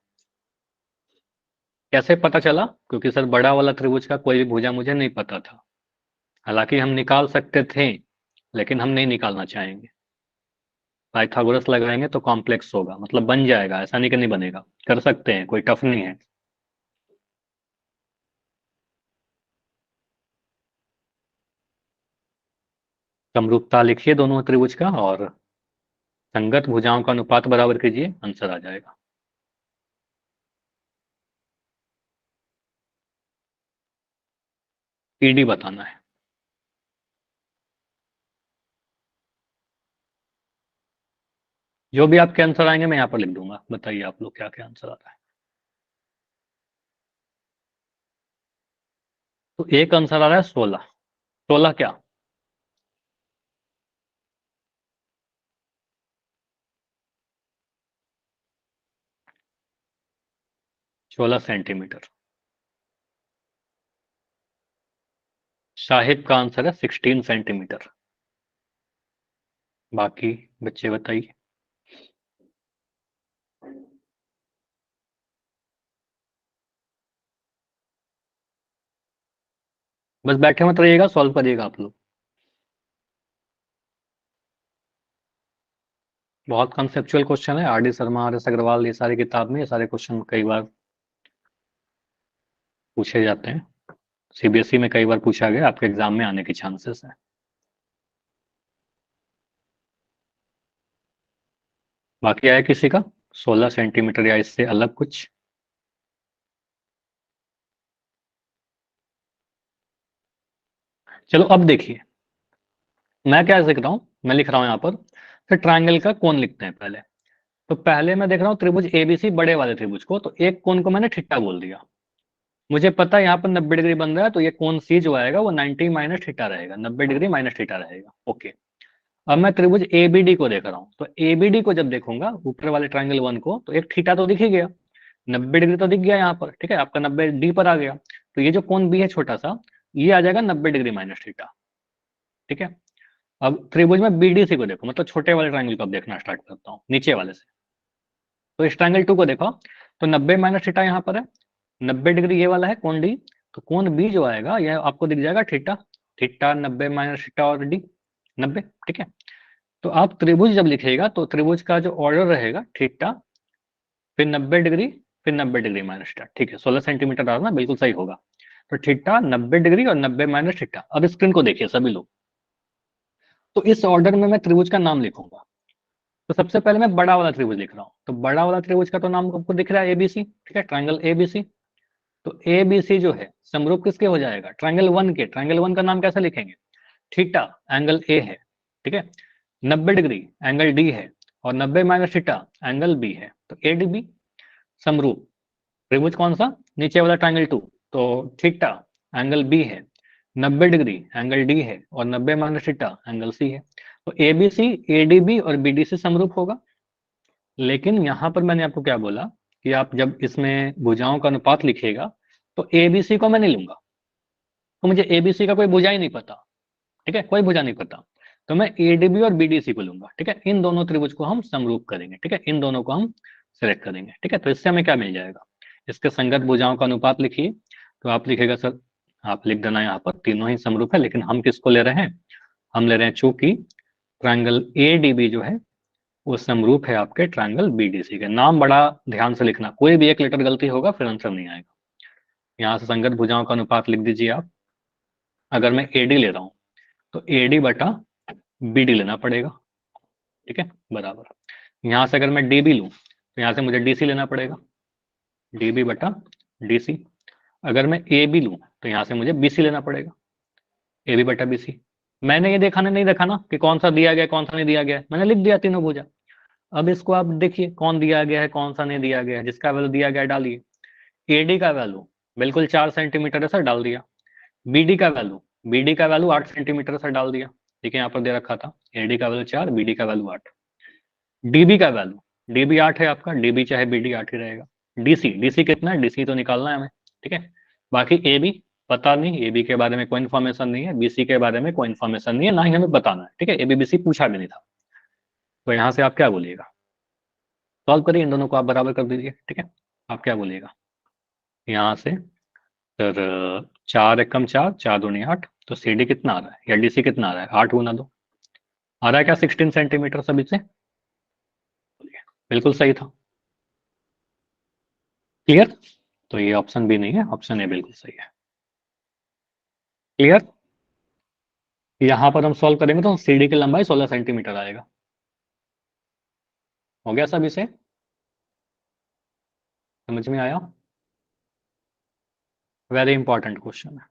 A: कैसे पता चला, क्योंकि सर बड़ा वाला त्रिभुज का कोई भी भुजा मुझे नहीं पता था, हालांकि हम निकाल सकते थे, लेकिन हम नहीं निकालना चाहेंगे। पाइथागोरस लगाएंगे तो कॉम्प्लेक्स होगा, मतलब बन जाएगा, ऐसा नहीं कि नहीं बनेगा, कर सकते हैं, कोई टफ नहीं है। समरूपता लिखिए दोनों त्रिभुज का, और संगत भुजाओं का अनुपात बराबर कीजिए, आंसर आ जाएगा। पीडी बताना है। जो भी आपके आंसर आएंगे मैं यहाँ पर लिख दूंगा, बताइए आप लोग क्या क्या आंसर आता है। तो एक आंसर आ रहा है 16। 16 क्या, 16 सेंटीमीटर। शाहिद का आंसर है 16 सेंटीमीटर। बाकी बच्चे बताइए। बस बैठे मत रहिएगा, सॉल्व करिएगा आप लोग। बहुत कंसेप्चुअल क्वेश्चन है, R D Sharma, R S Agarwal, ये सारी किताब में ये सारे क्वेश्चन कई बार पूछे जाते हैं। सीबीएसई में कई बार पूछा गया, आपके एग्जाम में आने की चांसेस है। बाकी आया किसी का 16 सेंटीमीटर या इससे अलग कुछ। चलो अब देखिए, मैं क्या लिख रहा हूं, मैं लिख रहा हूं यहाँ पर, फिर ट्राइंगल का कोण लिखते हैं पहले। तो पहले मैं देख रहा हूँ त्रिभुज एबीसी, बड़े वाले त्रिभुज को, तो एक कोण को मैंने थीटा बोल दिया। मुझे पता है यहाँ पर 90 डिग्री बन रहा है, तो ये कोण सी जो आएगा वो 90 माइनस थीटा रहेगा, 90 डिग्री माइनस थीटा रहेगा, ओके। अब मैं त्रिभुज एबीडी को देख रहा हूँ, तो एबीडी को जब देखूंगा ऊपर वाले ट्राइंगल वन को, तो एक थीटा तो दिख ही गया, 90 डिग्री तो दिख गया यहाँ पर, ठीक है, आपका 90 डी पर आ गया। तो ये जो कोण बी है छोटा सा, ये आ जाएगा 90 डिग्री माइनस थीटा, ठीक है। अब त्रिभुज में बीडीसी को देखो, मतलब छोटे वाले ट्राइंगल को अब देखना स्टार्ट करता हूँ नीचे वाले से। तो इस ट्राइंगल टू को देखो, तो 90 माइनस थीटा यहाँ पर है, 90 डिग्री ये वाला है कोण डी, तो कोण बी जो आएगा यह आपको दिख जाएगा थीटा, थीटा 90 माइनस थीटा और डी 90, ठीक है। तो आप त्रिभुज जब लिखिएगा तो त्रिभुज का जो ऑर्डर रहेगा थीटा, फिर 90 डिग्री, फिर 90 डिग्री माइनस थीटा, ठीक है। 16 सेंटीमीटर डालना बिल्कुल सही होगा। तो थीटा 90 डिग्री और 90 माइनस थीटा। अब स्क्रीन को देखिए सभी लोग, तो इस ऑर्डर में मैं त्रिभुज का नाम लिखूंगा। तो सबसे पहले मैं बड़ा वाला त्रिभुज लिख रहा हूँ, तो बड़ा वाला त्रिभुज का तो नाम आपको दिख रहा है एबीसी, ठीक है, ट्राइंगल एबीसी। तो एबीसी जो है समरूप किसके हो जाएगा, ट्राइंगल वन के। ट्राइंगल वन का नाम कैसे लिखेंगे, थीटा एंगल ए है, ठीक है, 90 डिग्री एंगल डी है, और 90 माइनस थीटा एंगल बी है, तो एडीबी समरूप। त्रिभुज कौन सा, नीचे वाला ट्राइंगल टू, तो थीटा एंगल बी है, 90 डिग्री एंगल डी है, और 90 माइनस थीटा एंगल सी है। तो एबीसी एडीबी और बीडीसी समरूप होगा। लेकिन यहां पर मैंने आपको क्या बोला, कि आप जब इसमें भुजाओं का अनुपात लिखिएगा, तो एबीसी को मैं नहीं लूंगा, तो मुझे एबीसी का कोई भुजा ही नहीं पता, ठीक है, कोई भुजा नहीं पता, तो मैं एडीबी और बीडीसी को लूंगा, ठीक है। इन दोनों त्रिभुज को हम समरूप करेंगे, ठीक है, इन दोनों को हम सिलेक्ट करेंगे, ठीक है। तो इससे हमें क्या मिल जाएगा, इसके संगत भुजाओं का अनुपात लिखिए। तो आप लिखेगा सर, आप लिख देना यहाँ पर तीनों ही समरूप है, लेकिन हम किसको ले रहे हैं, हम ले रहे हैं चूंकि ट्राइंगल एडीबी जो है वो समरूप है आपके ट्राइंगल बीडीसी के। नाम बड़ा ध्यान से लिखना, कोई भी एक लेटर गलती होगा फिर आंसर नहीं आएगा। यहाँ से संगत भुजाओं का अनुपात लिख दीजिए आप। अगर मैं एडी ले रहा हूं, तो एडी बटा बीडी लेना पड़ेगा, ठीक है, बराबर। यहां से अगर मैं डीबी लूं, तो यहां से मुझे डीसी लेना पड़ेगा, डीबी बटा डीसी। अगर मैं ए बी लूं, तो यहां से मुझे बीसी लेना पड़ेगा, ए बी बटा बीसी। मैंने ये देखा नहीं देखा ना कि कौन सा दिया गया कौन सा नहीं दिया गया, मैंने लिख दिया तीनों भुजा। अब इसको आप देखिए कौन दिया गया है कौन सा नहीं दिया गया है, जिसका वैल्यू दिया गया है डालिए। एडी का वैल्यू बिल्कुल 4 सेंटीमीटर है सर, डाल दिया। बीडी का वैल्यू 8 सेंटीमीटर सर, डाल दिया। ठीक है, यहाँ पर दे रखा था एडी का वैल्यू 4, बीडी का वैल्यू 8। डीबी का वैल्यू, डीबी 8 है आपका, डीबी चाहे बीडी 8 ही रहेगा। डीसी, डीसी कितना है, डीसी तो निकालना है हमें। ठीक है, बाकी एबी पता नहीं, एबी के बारे में कोई इन्फॉर्मेशन नहीं है, बीसी के बारे में कोई इन्फॉर्मेशन नहीं है, ना ही हमें बताना है। ठीक है, एबीबीसी पूछा भी नहीं था। तो यहाँ से आप क्या बोलिएगा, सॉल्व करिए इन दोनों को, आप बराबर कर दीजिए। ठीक है, आप क्या बोलिएगा यहाँ से सर, 4 एकम 4, 4 दूनी 8, तो सी डी कितना आ रहा है या डीसी कितना आ रहा है, 8 गुना 2 आ रहा है क्या, 16 सेंटीमीटर सभी से। बिल्कुल सही था। क्लियर, तो ये ऑप्शन बी नहीं है, ऑप्शन ए बिल्कुल सही है। क्लियर, यहां पर हम सॉल्व करेंगे तो सी डी की लंबाई 16 सेंटीमीटर आएगा। हो गया सभी से, समझ में आया। वेरी इंपॉर्टेंट क्वेश्चन है।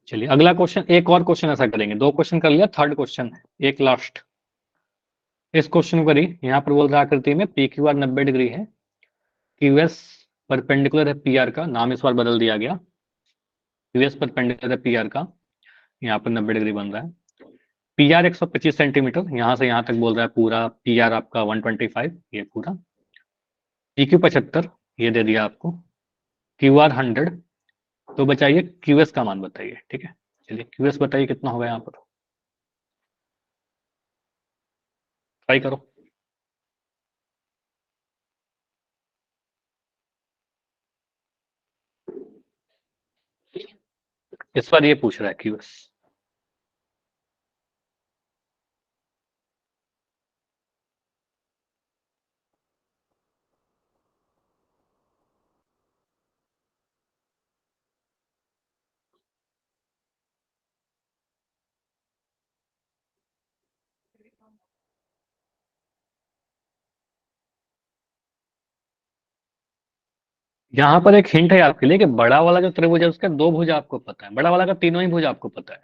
A: चलिए अगला क्वेश्चन, एक और क्वेश्चन ऐसा करेंगे, 2 क्वेश्चन कर लिया, थर्ड क्वेश्चन है एक लास्ट। इस क्वेश्चन को यहाँ पर बोल रहा है आकृति में पी क्यू आर 90 डिग्री है, क्यूएस परपेंडिकुलर है पी आर का, नाम इस बार बदल दिया गया, क्यूएस परपेंडिकुलर है पी आर का, यहाँ पर 90 डिग्री बन रहा है। पी आर 125 सेंटीमीटर, यहाँ से यहाँ तक बोल रहा है पूरा पी आर आपका 125, ये पूरा। पी क्यू 75 ये दे दिया आपको, क्यू आर 100, तो बचाइए क्यूएस का मान बताइए। ठीक है, चलिए क्यूएस बताइए कितना होगा यहाँ पर, ट्राई करो। इस बार ये पूछ रहा है क्यूएस। यहाँ पर एक हिंट है आपके लिए कि बड़ा वाला जो त्रिभुज है उसका 2 भुजा आपको पता है, बड़ा वाला का तीनों ही भुजा आपको पता है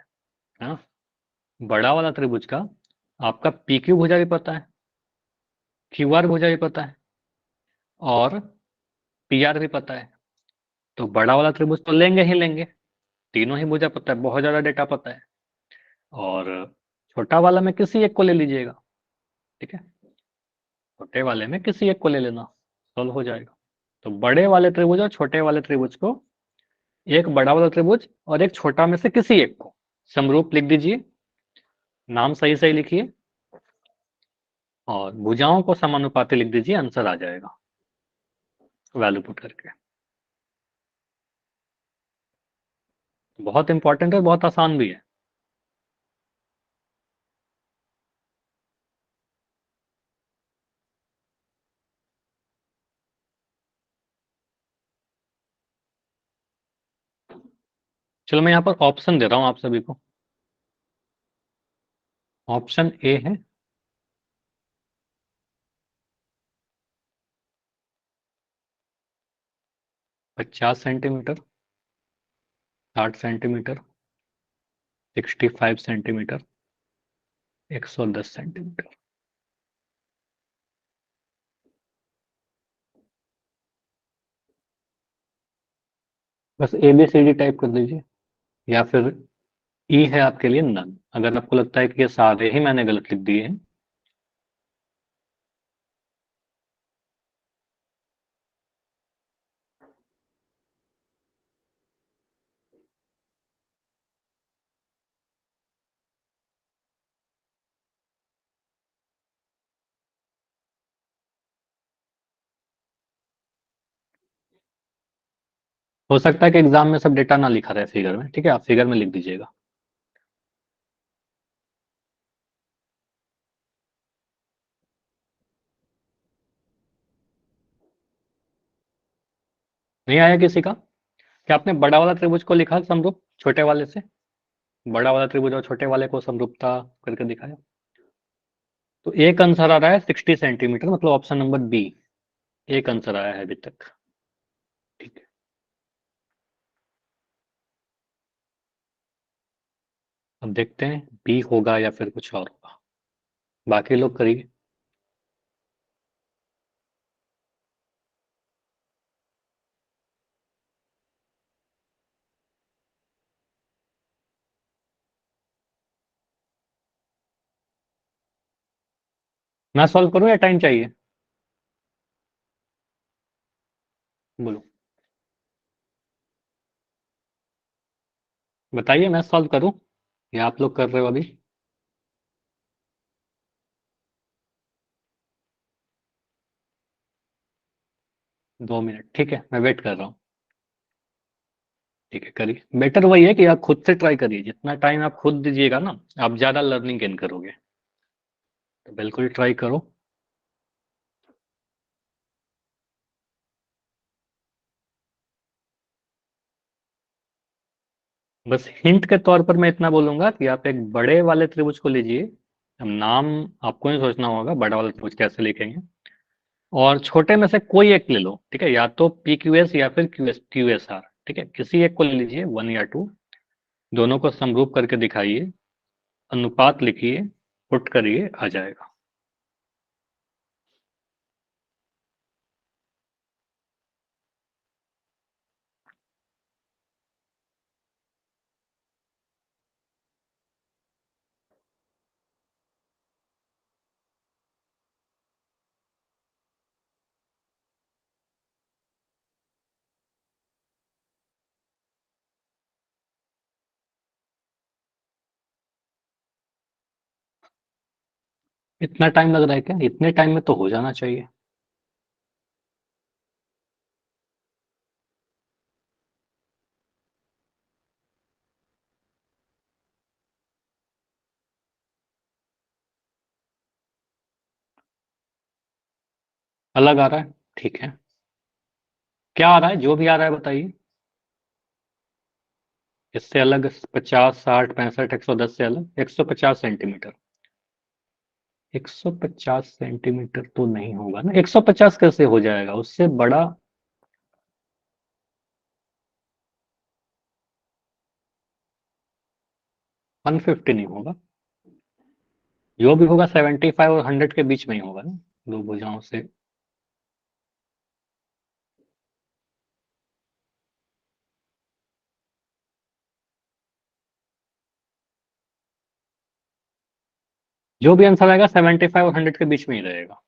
A: ना। बड़ा वाला त्रिभुज का आपका पी क्यू भुजा भी पता है, क्यू आर भुजा भी पता है, और पी आर भी पता है। तो बड़ा वाला त्रिभुज तो लेंगे ही लेंगे, तीनों ही भुजा पता है, बहुत ज्यादा डेटा पता है। और छोटा वाला में किसी एक को ले लीजिएगा। ठीक है, छोटे वाले में किसी एक को ले लेना, सोल्व हो जाएगा। तो बड़े वाले त्रिभुज और छोटे वाले त्रिभुज को, एक बड़ा वाला त्रिभुज और एक छोटा में से किसी एक को समरूप लिख दीजिए, नाम सही सही लिखिए, और भुजाओं को समानुपाती लिख दीजिए, आंसर आ जाएगा वैल्यू पुट करके। बहुत इंपॉर्टेंट है, बहुत आसान भी है। चलो मैं यहाँ पर ऑप्शन दे रहा हूं आप सभी को। ऑप्शन ए है 50 सेंटीमीटर, 60 सेंटीमीटर, 65 सेंटीमीटर, 110 सेंटीमीटर। बस A B C D type कर दीजिए, या फिर ई है आपके लिए नन, अगर आपको लगता है कि ये सारे ही मैंने गलत लिख दिए हैं। हो सकता है कि एग्जाम में सब डेटा ना लिखा रहे फिगर में, ठीक है, आप फिगर में लिख दीजिएगा। नहीं आया किसी का, क्या आपने बड़ा वाला त्रिभुज को लिखा समरूप छोटे वाले से, बड़ा वाला त्रिभुज और छोटे वाले को समरूपता करके दिखाया। तो एक आंसर आ रहा है 60 सेंटीमीटर, मतलब ऑप्शन नंबर बी एक आंसर आया है अभी तक। ठीक है, अब देखते हैं बी होगा या फिर कुछ और होगा, बाकी लोग करिए। मैं सॉल्व करूं या टाइम चाहिए? बोलो, बताइए, मैं सॉल्व करूं या आप लोग कर रहे हो अभी? दो मिनट, ठीक है, मैं वेट कर रहा हूँ। ठीक है, करिए। बेटर वही है कि आप खुद से ट्राई करिए, जितना टाइम आप खुद दीजिएगा ना, आप ज्यादा लर्निंग गेन करोगे। तो बिल्कुल ट्राई करो। बस हिंट के तौर पर मैं इतना बोलूंगा कि आप एक बड़े वाले त्रिभुज को लीजिए। अब नाम आपको ही सोचना होगा, बड़ा वाला त्रिभुज कैसे लिखेंगे। और छोटे में से कोई एक ले लो, ठीक है, या तो पी क्यू एस या फिर क्यू एस आर, ठीक है, किसी एक को ले लीजिए, वन या टू। दोनों को समरूप करके दिखाइए, अनुपात लिखिए, पुट करिए, आ जाएगा। इतना टाइम लग रहा है क्या? इतने टाइम में तो हो जाना चाहिए। अलग आ रहा है, ठीक है। क्या आ रहा है? जो भी आ रहा है बताइए। इससे अलग 50, 60, 65, 110 से अलग 150 सेंटीमीटर। 150 सेंटीमीटर तो नहीं होगा ना, 150 कैसे हो जाएगा उससे बड़ा? 150 नहीं होगा। जो भी होगा 75 और 100 के बीच में ही होगा ना, दो भुजाओं से। जो भी आंसर आएगा 75 और 100 के बीच में ही रहेगा।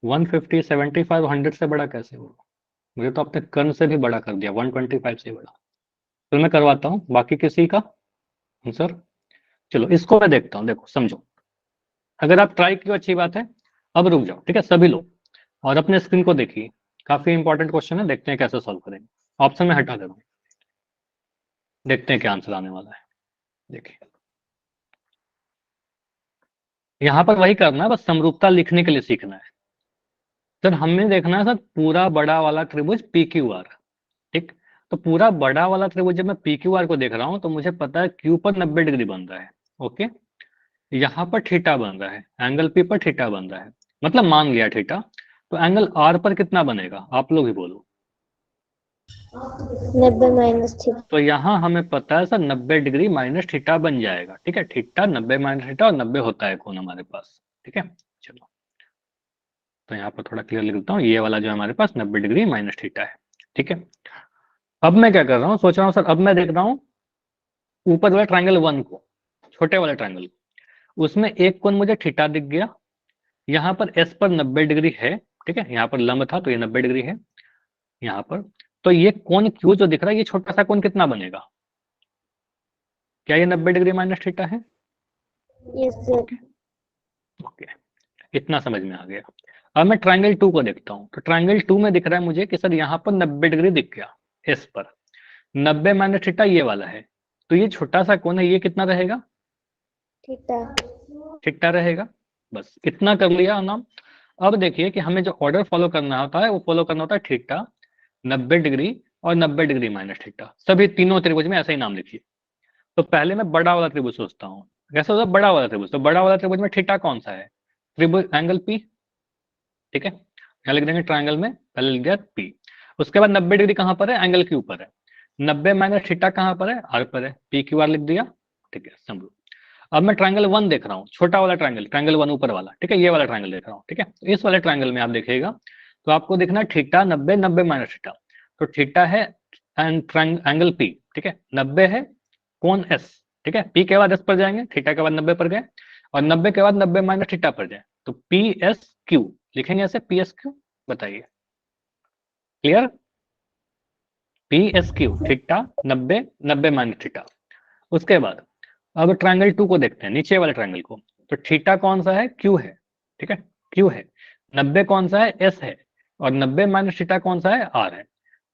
A: 150, 75, 100 से बड़ा कैसे होगा? मुझे तो आपने कर्ण से भी बड़ा कर दिया, 125 से बड़ा। तो मैं करवाता हूँ बाकी किसी का आंसर। चलो इसको मैं देखता हूँ, देखो समझो। अगर आप ट्राई किए अच्छी बात है। अब रुक जाओ, ठीक है सभी लोग, और अपने स्क्रीन को देखिए। काफी इंपॉर्टेंट क्वेश्चन है, देखते हैं कैसे सॉल्व करेंगे। ऑप्शन में हटा दे रहा हूँ, देखते हैं क्या आंसर आने वाला है। देखिए, यहाँ पर वही करना है, बस समरूपता लिखने के लिए सीखना है। सर हमें देखना है सर पूरा बड़ा वाला त्रिभुज पी क्यू आर, ठीक। तो पूरा बड़ा वाला त्रिभुज जब मैं पी क्यू आर को देख रहा हूं तो मुझे पता है क्यू पर 90 डिग्री बन रहा है। ओके, यहाँ पर थीटा बन रहा है, एंगल पी पर थीटा बन रहा है, मतलब मान लिया थीटा। तो एंगल आर पर कितना बनेगा, आप लोग ही बोलो।
D: 90 माइनस थीटा।
A: तो यहाँ हमें पता है सर 90 डिग्री माइनस थीटा बन जाएगा, ठीक है। थीटा 90 माइनस थीटा, और 90 होता है कोण हमारे पास, ठीक है। चलो, तो यहाँ पर थोड़ा क्लियर लिख देता हूँ, ये वाला जो हमारे पास 90 डिग्री माइनस थीटा है, ठीक है। अब मैं क्या कर रहा हूँ, सोच रहा हूँ सर, अब मैं देख रहा हूँ ऊपर वाले ट्राइंगल वन को, छोटे वाले ट्राइंगल को, उसमें एक कोण मुझे थीटा दिख गया। यहाँ पर एस पर 90 डिग्री है, ठीक है, यहाँ पर लंब था तो ये 90 डिग्री है यहाँ पर। तो ये कोण क्यू जो दिख रहा है, ये छोटा सा कोण कितना बनेगा? क्या ये 90 डिग्री माइनस थीटा है?
D: Yes sir.
A: ओके, ओके, इतना समझ में आ गया। अब मैं ट्राइंगल टू को देखता हूँ, तो ट्राइंगल टू में दिख रहा है मुझे कि सर यहाँ पर 90 डिग्री दिख गया एस पर। 90 माइनस थीटा ये वाला है, तो ये छोटा सा कोण है, ये कितना रहेगा?
D: थीटा।
A: थीटा रहेगा। बस इतना कर लिया नाम। अब देखिए कि हमें जो ऑर्डर फॉलो करना होता है वो फॉलो करना होता है थीटा, 90 डिग्री और 90 डिग्री माइनस थीटा, सभी तीनों त्रिभुज में ऐसा ही नाम लिखिए। तो पहले मैं बड़ा वाला त्रिभुज सोचता हूँ। कैसे होता है बड़ा वाला त्रिभुज? तो बड़ा वाला त्रिभुज में थीटा कौन सा है? त्रिभुज एंगल पी, ठीक है। क्या लिख देंगे ट्राइंगल में? पहले लिख दिया पी। उसके बाद 90 डिग्री कहां पर है? एंगल के ऊपर है। 90 माइनस थीटा कहां पर है? आर पर है, पी क्यू आर लिख दिया। ठीक है, समरूप। अब मैं ट्रायंगल 1 देख रहा हूँ, छोटा वाला ट्रायंगल, ट्रायंगल 1 ऊपर वाला, ठीक है, ये वाला ट्रायंगल देख रहा हूँ, ठीक है। तो इस वाले ट्रायंगल में आप देखिएगा तो आपको दिखना है थीटा 90 90 माइनस थीटा। तो थीटा है एंगल पी, ठीक है, 90 है कोण एस, ठीक है, पी के बाद एस पर जाएंगे, थीटा के बाद 90 पर गए, और 90 के बाद 90 माइनस थीटा पर जाए, तो पी एस क्यू लिखेंगे ऐसे, पी एस क्यू। बताइए, clear? P S Q, theta 90 90 minus theta. उसके बाद अब ट्रायंगल 2 को देखते हैं, नीचे वाले ट्रायंगल को। तो थीटा कौन सा है? क्यू है, ठीक है, क्यू है। 90 कौन सा है? एस है। और 90 माइनस थीटा कौन सा है? आर है।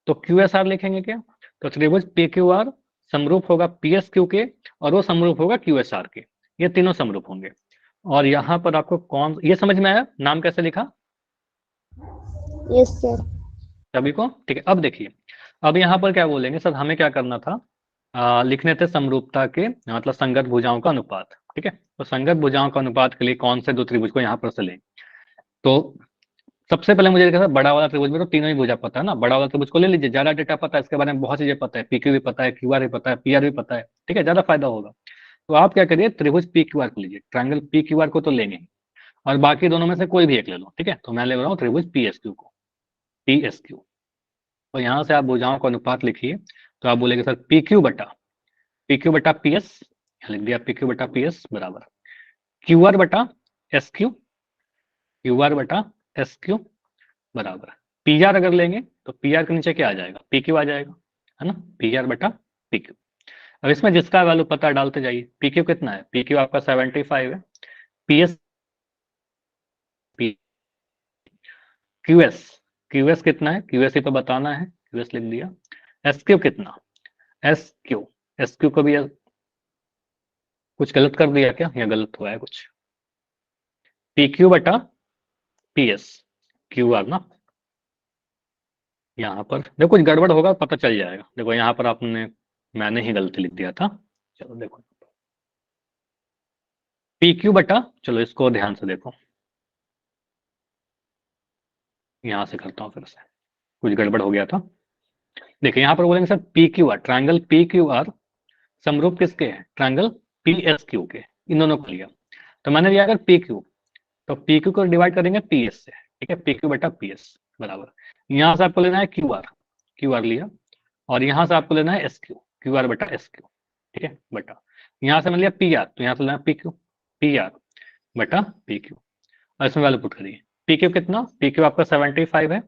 A: तो क्यू एस आर लिखेंगे क्या? तो त्रिभुज पी क्यू आर समरूप होगा पी एस क्यू के, और वो समरूप होगा क्यू एस आर के। ये तीनों समरूप होंगे। और यहाँ पर आपको कौन, ये समझ में आया नाम कैसे लिखा
D: Yes, sir.
A: सभी को? ठीक है, अब देखिए, अब यहाँ पर क्या बोलेंगे सर, हमें क्या करना था, लिखने थे समरूपता के मतलब संगत भुजाओं का अनुपात, ठीक है। तो संगत भुजाओं का अनुपात के लिए कौन से दो त्रिभुज को यहाँ पर से लें? तो सबसे पहले मुझे देखा था बड़ा वाला त्रिभुज में तो तीनों ही भुजा पता है ना, बड़ा वाला त्रिभुज को ले लीजिए, ज्यादा डेटा पता है, इसके बारे में बहुत चीजें पता है, पीक्यू भी पता है, क्यू आर भी पता है, पी आर भी पता है, ठीक है, ज्यादा फायदा होगा। तो आप क्या करिए, त्रिभुज पी क्यू आर को लीजिए, ट्रायंगल पी क्यू आर को तो लेंगे ही, और बाकी दोनों में से कोई भी एक ले लो, ठीक है। तो मैं ले रहा हूँ त्रिभुज पी एस क्यू को, पी एस क्यू। तो यहाँ से आप भुजाओं का अनुपात लिखिए, तो आप बोलेंगे सर पी क्यू बटा पी एस, लिख दिया पी क्यू बटा पी एस बराबर क्यू आर बटा एस क्यू, क्यू आर बटा एस क्यू बराबर पी आर। अगर लेंगे तो पी आर के नीचे क्या आ जाएगा? पी क्यू आ जाएगा, है ना, पी आर बटा पी क्यू। अब इसमें जिसका वैल्यू पता डालते जाइए। पी क्यू कितना है? पी क्यू आपका 75 है, P S P Q S, Q S कितना है? क्यू एस ही तो बताना है, क्यू एस लिख दिया। एस क्यू कितना? एस क्यू, एस क्यू को भी कुछ गलत कर दिया क्या, या गलत हुआ है कुछ? पी क्यू बटा पी एस, क्यू आर ना, यहाँ पर देखो कुछ गड़बड़ होगा पता चल जाएगा। देखो यहाँ पर मैंने ही गलती लिख दिया था। चलो देखो, पी क्यू बटा, चलो इसको ध्यान से देखो, यहां से करता हूँ फिर से, कुछ गड़बड़ हो गया था। देखिए यहाँ पर बोलेंगे sir P Q R, triangle P Q R समरूप किसके हैं? ट्रायंगल पी एस क्यू के। इन दोनों को लिया, तो मैंने लिया अगर पी क्यू, तो पी क्यू को डिवाइड करेंगे पी एस से, ठीक है, पी क्यू बटा पी एस बराबर, यहाँ से आपको लेना है क्यू आर लिया, और यहाँ से आपको लेना है एस क्यू आर बटा एस क्यू, ठीक है, बटा यहाँ से मैंने लिया पी आर, तो यहाँ से लेना पी आर बटा पी क्यू, और इसमें वैल्यू पुट करिए। पी क्यू कितना? पी क्यू आपका 75 है,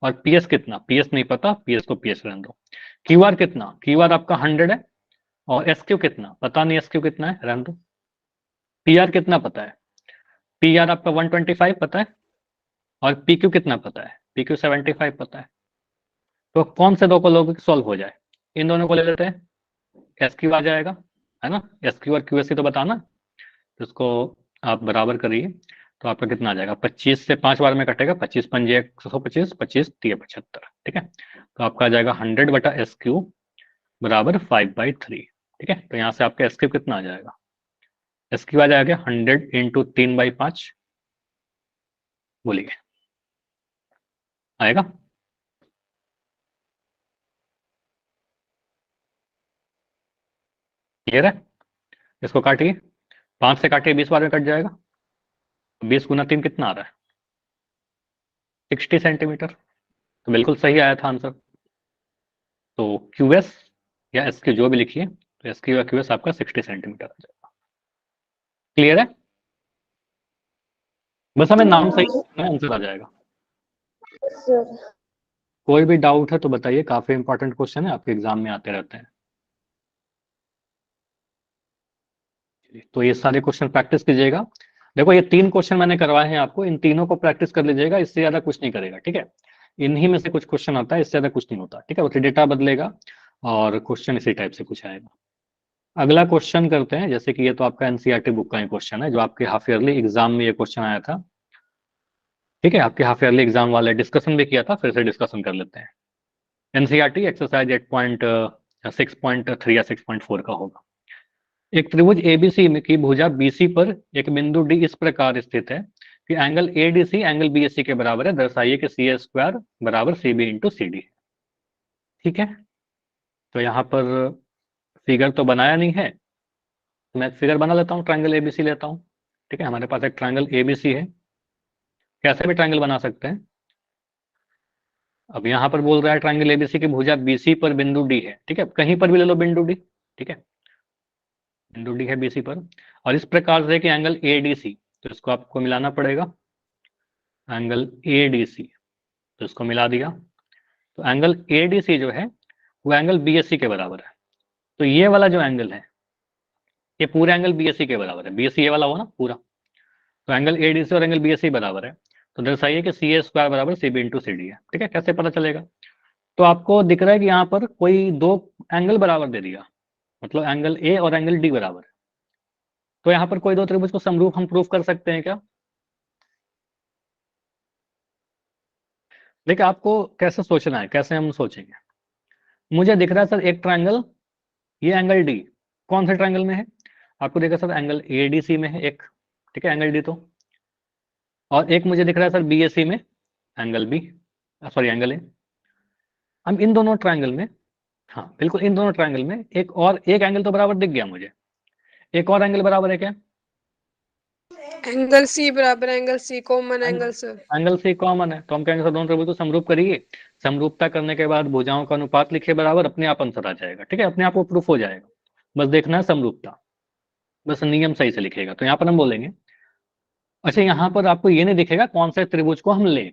A: और पी एस कितना? पी एस नहीं पता, पी एस को पी एस रहने दो। क्यू आर कितना? क्यू आर आपका 100 है, और एस क्यू कितना पता नहीं, एस क्यू कितना है, रहने दो। पी आर कितना पता है? पी आर आपका 125 पता है, और पी क्यू कितना पता है? पी क्यू 75 पता है। तो कौन से दो को लोग सॉल्व हो जाए? इन दोनों को ले लेते हैं, एस क्यू आ जाएगा, है ना, एस क्यू और क्यू एस ही तो बताना। तो इसको आप बराबर करिए, तो आपका कितना आ जाएगा? 25 से 5 बार में कटेगा, 25 पंजे 125, 25 3 75, ठीक है। तो आपका आ जाएगा 100 बटा एस क्यू बराबर 5/3, ठीक है। तो यहाँ से आपका एस क्यू कितना आ जाएगा? एस क्यू आ जाएगा 100 इंटू 3/5, बोलिए आएगा? क्लियर है? इसको काटिए, 5 से काटिए 20 बार में कट जाएगा, 20 गुना 3 कितना आ रहा है? 60 सेंटीमीटर। तो बिल्कुल सही आया था आंसर। तो क्यू एस या एस क्यू जो भी लिखिए, तो एस क्यू या क्यू एस आपका 60 सेंटीमीटर आ जाएगा। क्लियर है? बस हमें नाम सही आंसर आ जाएगा।
D: Sir.
A: कोई भी डाउट है तो बताइए, काफी इंपॉर्टेंट क्वेश्चन है, आपके एग्जाम में आते रहते हैं। तो ये सारे क्वेश्चन प्रैक्टिस कीजिएगा। देखो ये 3 क्वेश्चन मैंने करवाए हैं आपको, इन तीनों को प्रैक्टिस कर लीजिएगा, इससे ज्यादा कुछ नहीं करेगा, ठीक है। इन्हीं में से कुछ क्वेश्चन आता है, इससे ज्यादा कुछ नहीं होता, ठीक है। वो डेटा बदलेगा और क्वेश्चन इसी टाइप से कुछ आएगा। अगला क्वेश्चन करते हैं, जैसे कि ये तो आपका एनसीईआरटी बुक का ही क्वेश्चन है, जो आपके हाफ ईयरली एग्जाम में ये क्वेश्चन आया था, ठीक है। आपके हाफ ईयरली एग्जाम वाले डिस्कशन भी किया था, फिर से डिस्कशन कर लेते हैं। एनसीईआरटी एक्सरसाइज 8.6.3 या 6.4 का होगा। एक त्रिभुज एबीसी में की भुजा बीसी पर एक बिंदु डी इस प्रकार स्थित है कि एंगल एडीसी एंगल बीएससी के बराबर है, दर्शाइए कि सी ए स्क्वायर बराबर C B into C D है, ठीक है। तो यहाँ पर फिगर तो बनाया नहीं है, तो मैं फिगर बना लेता हूँ, ट्राइंगल एबीसी लेता हूँ। ठीक है, हमारे पास एक ट्राइंगल एबीसी है, कैसे भी ट्राइंगल बना सकते हैं। अब यहाँ पर बोल रहा है ट्राइंगल एबीसी की भुजा बीसी पर बिंदु डी है। ठीक है, कहीं पर भी ले लो बिंदु डी। ठीक है, बिंदु डी है बीसी पर, और इस प्रकार से कि एंगल एडीसी, तो इसको आपको मिलाना पड़ेगा, एंगल एडीसी, तो इसको मिला दिया। तो एंगल एडीसी जो है वो एंगल बीएससी के बराबर है। तो ये वाला जो एंगल है, ये पूरा एंगल बीएससी के बराबर है। बीएससी ये वाला हो ना पूरा, तो एंगल एडीसी और एंगल बीएससी बराबर है। तो दर्शाइए कि सी ए स्क्वायर बराबर C B into C D है। ठीक है, कैसे पता चलेगा? तो आपको दिख रहा है कि यहाँ पर कोई दो एंगल बराबर दे दिया, मतलब एंगल ए और एंगल डी बराबर है। तो यहाँ पर कोई दो त्रिभुज को समरूप हम प्रूफ कर सकते हैं क्या? देखिए, आपको कैसे सोचना है, कैसे हम सोचेंगे। मुझे दिख रहा है सर एक ट्रायंगल, ये एंगल डी कौन से ट्रायंगल में है? आपको देखा सर एंगल एडीसी में है एक। ठीक है, एंगल डी तो, और एक मुझे दिख रहा है सर बीएससी में angle B, sorry angle A. हम इन दोनों ट्रायंगल में, हाँ बिल्कुल इन दोनों ट्रायंगल में एक एंगल तो बराबर दिख गया मुझे। एक और एंगल बराबर है क्या?
B: एंगल सी बराबर angle C common angle sir.
A: Angle C common है, तो हम कहेंगे सर दोनों त्रिभुज को समरूप करिए। समरूपता करने के बाद भुजाओं का अनुपात लिखिए बराबर, अपने आप आंसर आ जाएगा। ठीक है, अपने आप वो प्रूफ हो जाएगा। बस देखना है समरूपता, बस नियम सही से लिखेगा। तो यहाँ पर हम बोलेंगे, अच्छा यहाँ पर आपको ये नहीं दिखेगा कौन से त्रिभुज को हम लें,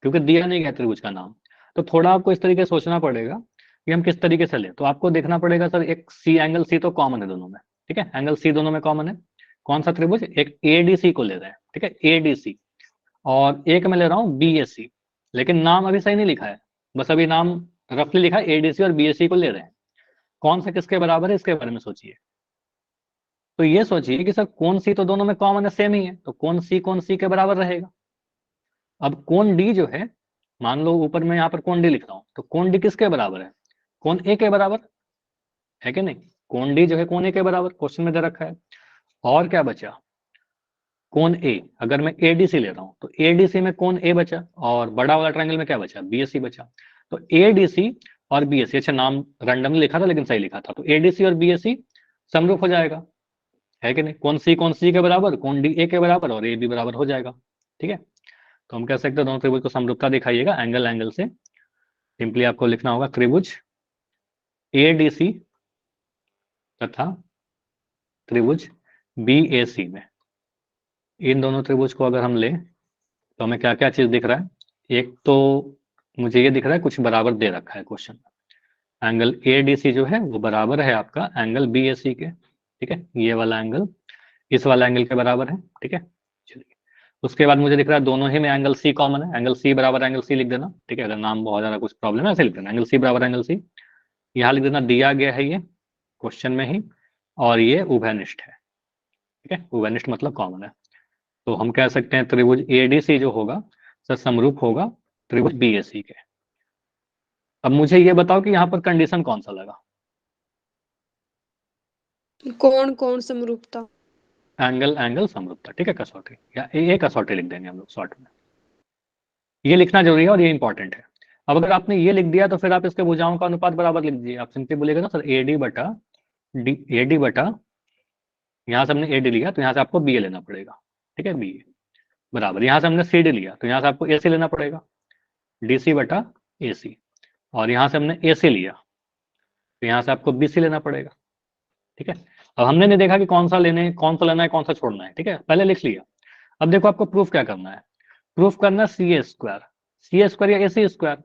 A: क्योंकि दिया नहीं गया त्रिभुज का नाम। तो थोड़ा आपको इस तरीके से सोचना पड़ेगा कि हम किस तरीके से लें। तो आपको देखना पड़ेगा सर एक सी, एंगल सी तो कॉमन है दोनों में। ठीक है, एंगल सी दोनों में कॉमन है। कौन सा त्रिभुज? एक एडीसी को ले रहे हैं। ठीक है, एडीसी, और एक मैं ले रहा हूँ बीएससी, लेकिन नाम अभी सही नहीं लिखा है, बस अभी नाम रफली लिखा है, एडीसी और बीएससी को ले रहे हैं। कौन सा किसके बराबर है इसके बारे में सोचिए। तो ये सोचिए कि सर कौन सी तो दोनों में कॉमन है, सेम ही है, तो कौन सी के बराबर रहेगा। अब कौन डी जो है, मान लो ऊपर में यहाँ पर कौन डी लिख रहा हूं, तो कौन डी किसके बराबर है? कौन ए के बराबर है कि नहीं? कौन डी जो है कौन ए के बराबर क्वेश्चन में दे रखा है। और क्या बचा? कौन ए। अगर मैं एडीसी ले रहा हूं तो एडीसी में कौन ए बचा, और बड़ा वाला ट्रायंगल में क्या बचा? बीएससी बचा। तो एडीसी और बीएससी, अच्छा नाम रैंडमली लिखा था लेकिन सही लिखा था, तो एडीसी और बीएससी समरूप हो जाएगा, है कि नहीं? कौन सी के बराबर? कौन डी ए के बराबर, और ए बी बराबर हो जाएगा। ठीक है, तो हम कह सकते हैं दोनों त्रिभुज को समरूपता दिखाइएगा एंगल एंगल से। सिंपली आपको लिखना होगा त्रिभुज एडीसी तथा त्रिभुज बीएसी में, इन दोनों त्रिभुज को अगर हम लें तो हमें क्या क्या चीज दिख रहा है। एक तो मुझे ये दिख रहा है कुछ बराबर दे रखा है क्वेश्चन में, एंगल एडीसी जो है वो बराबर है आपका एंगल बीएसी के। ठीक है, ये वाला एंगल इस वाला एंगल के बराबर है। ठीक है, चलिए उसके बाद मुझे दिख रहा है दोनों ही में एंगल सी कॉमन है, एंगल सी बराबर एंगल सी लिख देना। ठीक है, अगर नाम बहुत ज्यादा कुछ प्रॉब्लम है ऐसे लिख देना, एंगल सी बराबर एंगल सी, यहाँ लिख देना, दिया गया है ये क्वेश्चन में ही, और ये उभयनिष्ठ है। ठीक है, उभयनिष्ठ मतलब कॉमन है। तो हम कह सकते हैं त्रिभुज एडीसी जो होगा सर समरूप होगा त्रिभुज बीएसी के। अब मुझे ये बताओ कि यहाँ पर कंडीशन कौन सा लगा?
B: कौन कौन समरूपता?
A: एंगल एंगल समरूपता। ठीक है, कसौटी, या ये कसौटी लिख देंगे हम लोग शॉर्ट में। ये लिखना जरूरी है और ये इंपॉर्टेंट है। अब अगर आपने ये लिख दिया तो फिर आप इसके भुजाओं का अनुपात बराबर लिख दीजिए। आप सिंपली बोलेगा ना सर एडी बटा डी, एडी बटा, यहाँ से हमने एडी लिया तो यहाँ से आपको बी ए लेना पड़ेगा। ठीक है, बी ए बराबर, यहाँ से हमने सी डी लिया तो यहाँ से आपको ए सी लेना पड़ेगा, डीसी बटा ए सी, और यहाँ से हमने ए सी लिया तो यहाँ से आपको बी सी लेना पड़ेगा। ठीक है, अब हमने नहीं देखा कि कौन सा लेना है, कौन सा छोड़ना है। ठीक है, पहले लिख लिया। अब देखो आपको प्रूफ क्या करना है, प्रूफ करना सी ए स्क्वायर या ए सी स्क्वायर।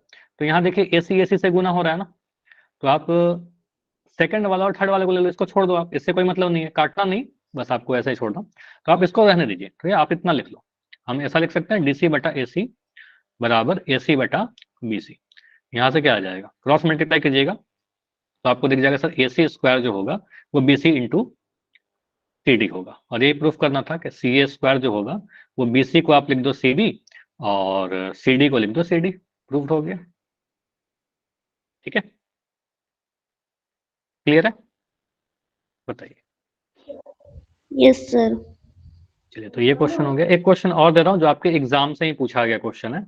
A: तो यहाँ देखिए ए सी से गुना हो रहा है ना, तो आप सेकंड वाला और थर्ड वाले को ले लो, इसको छोड़ दो आप, इससे कोई मतलब नहीं है, काटना नहीं, बस आपको ऐसा ही छोड़ना। तो आप इसको रहने दीजिए, तो ये आप इतना लिख लो। हम ऐसा लिख सकते हैं डीसी बटा ए सी बराबर ए सी बटा बी सी। यहाँ से क्या आ जाएगा, क्रॉस मल्टीप्लाई कीजिएगा तो आपको दिख जाएगा सर ए सी स्क्वायर जो होगा वो B C into C D होगा। और ये प्रूफ करना था कि सी ए स्क्वायर जो होगा वो बी सी को आप लिख दो सी बी, और सी डी को लिख दो सी डी। प्रूफ हो गया। ठीक है, क्लियर है? बताइए।
D: Yes sir.
A: चलिए, तो ये क्वेश्चन हो गया। एक क्वेश्चन और दे रहा हूं जो आपके एग्जाम से ही पूछा गया क्वेश्चन है,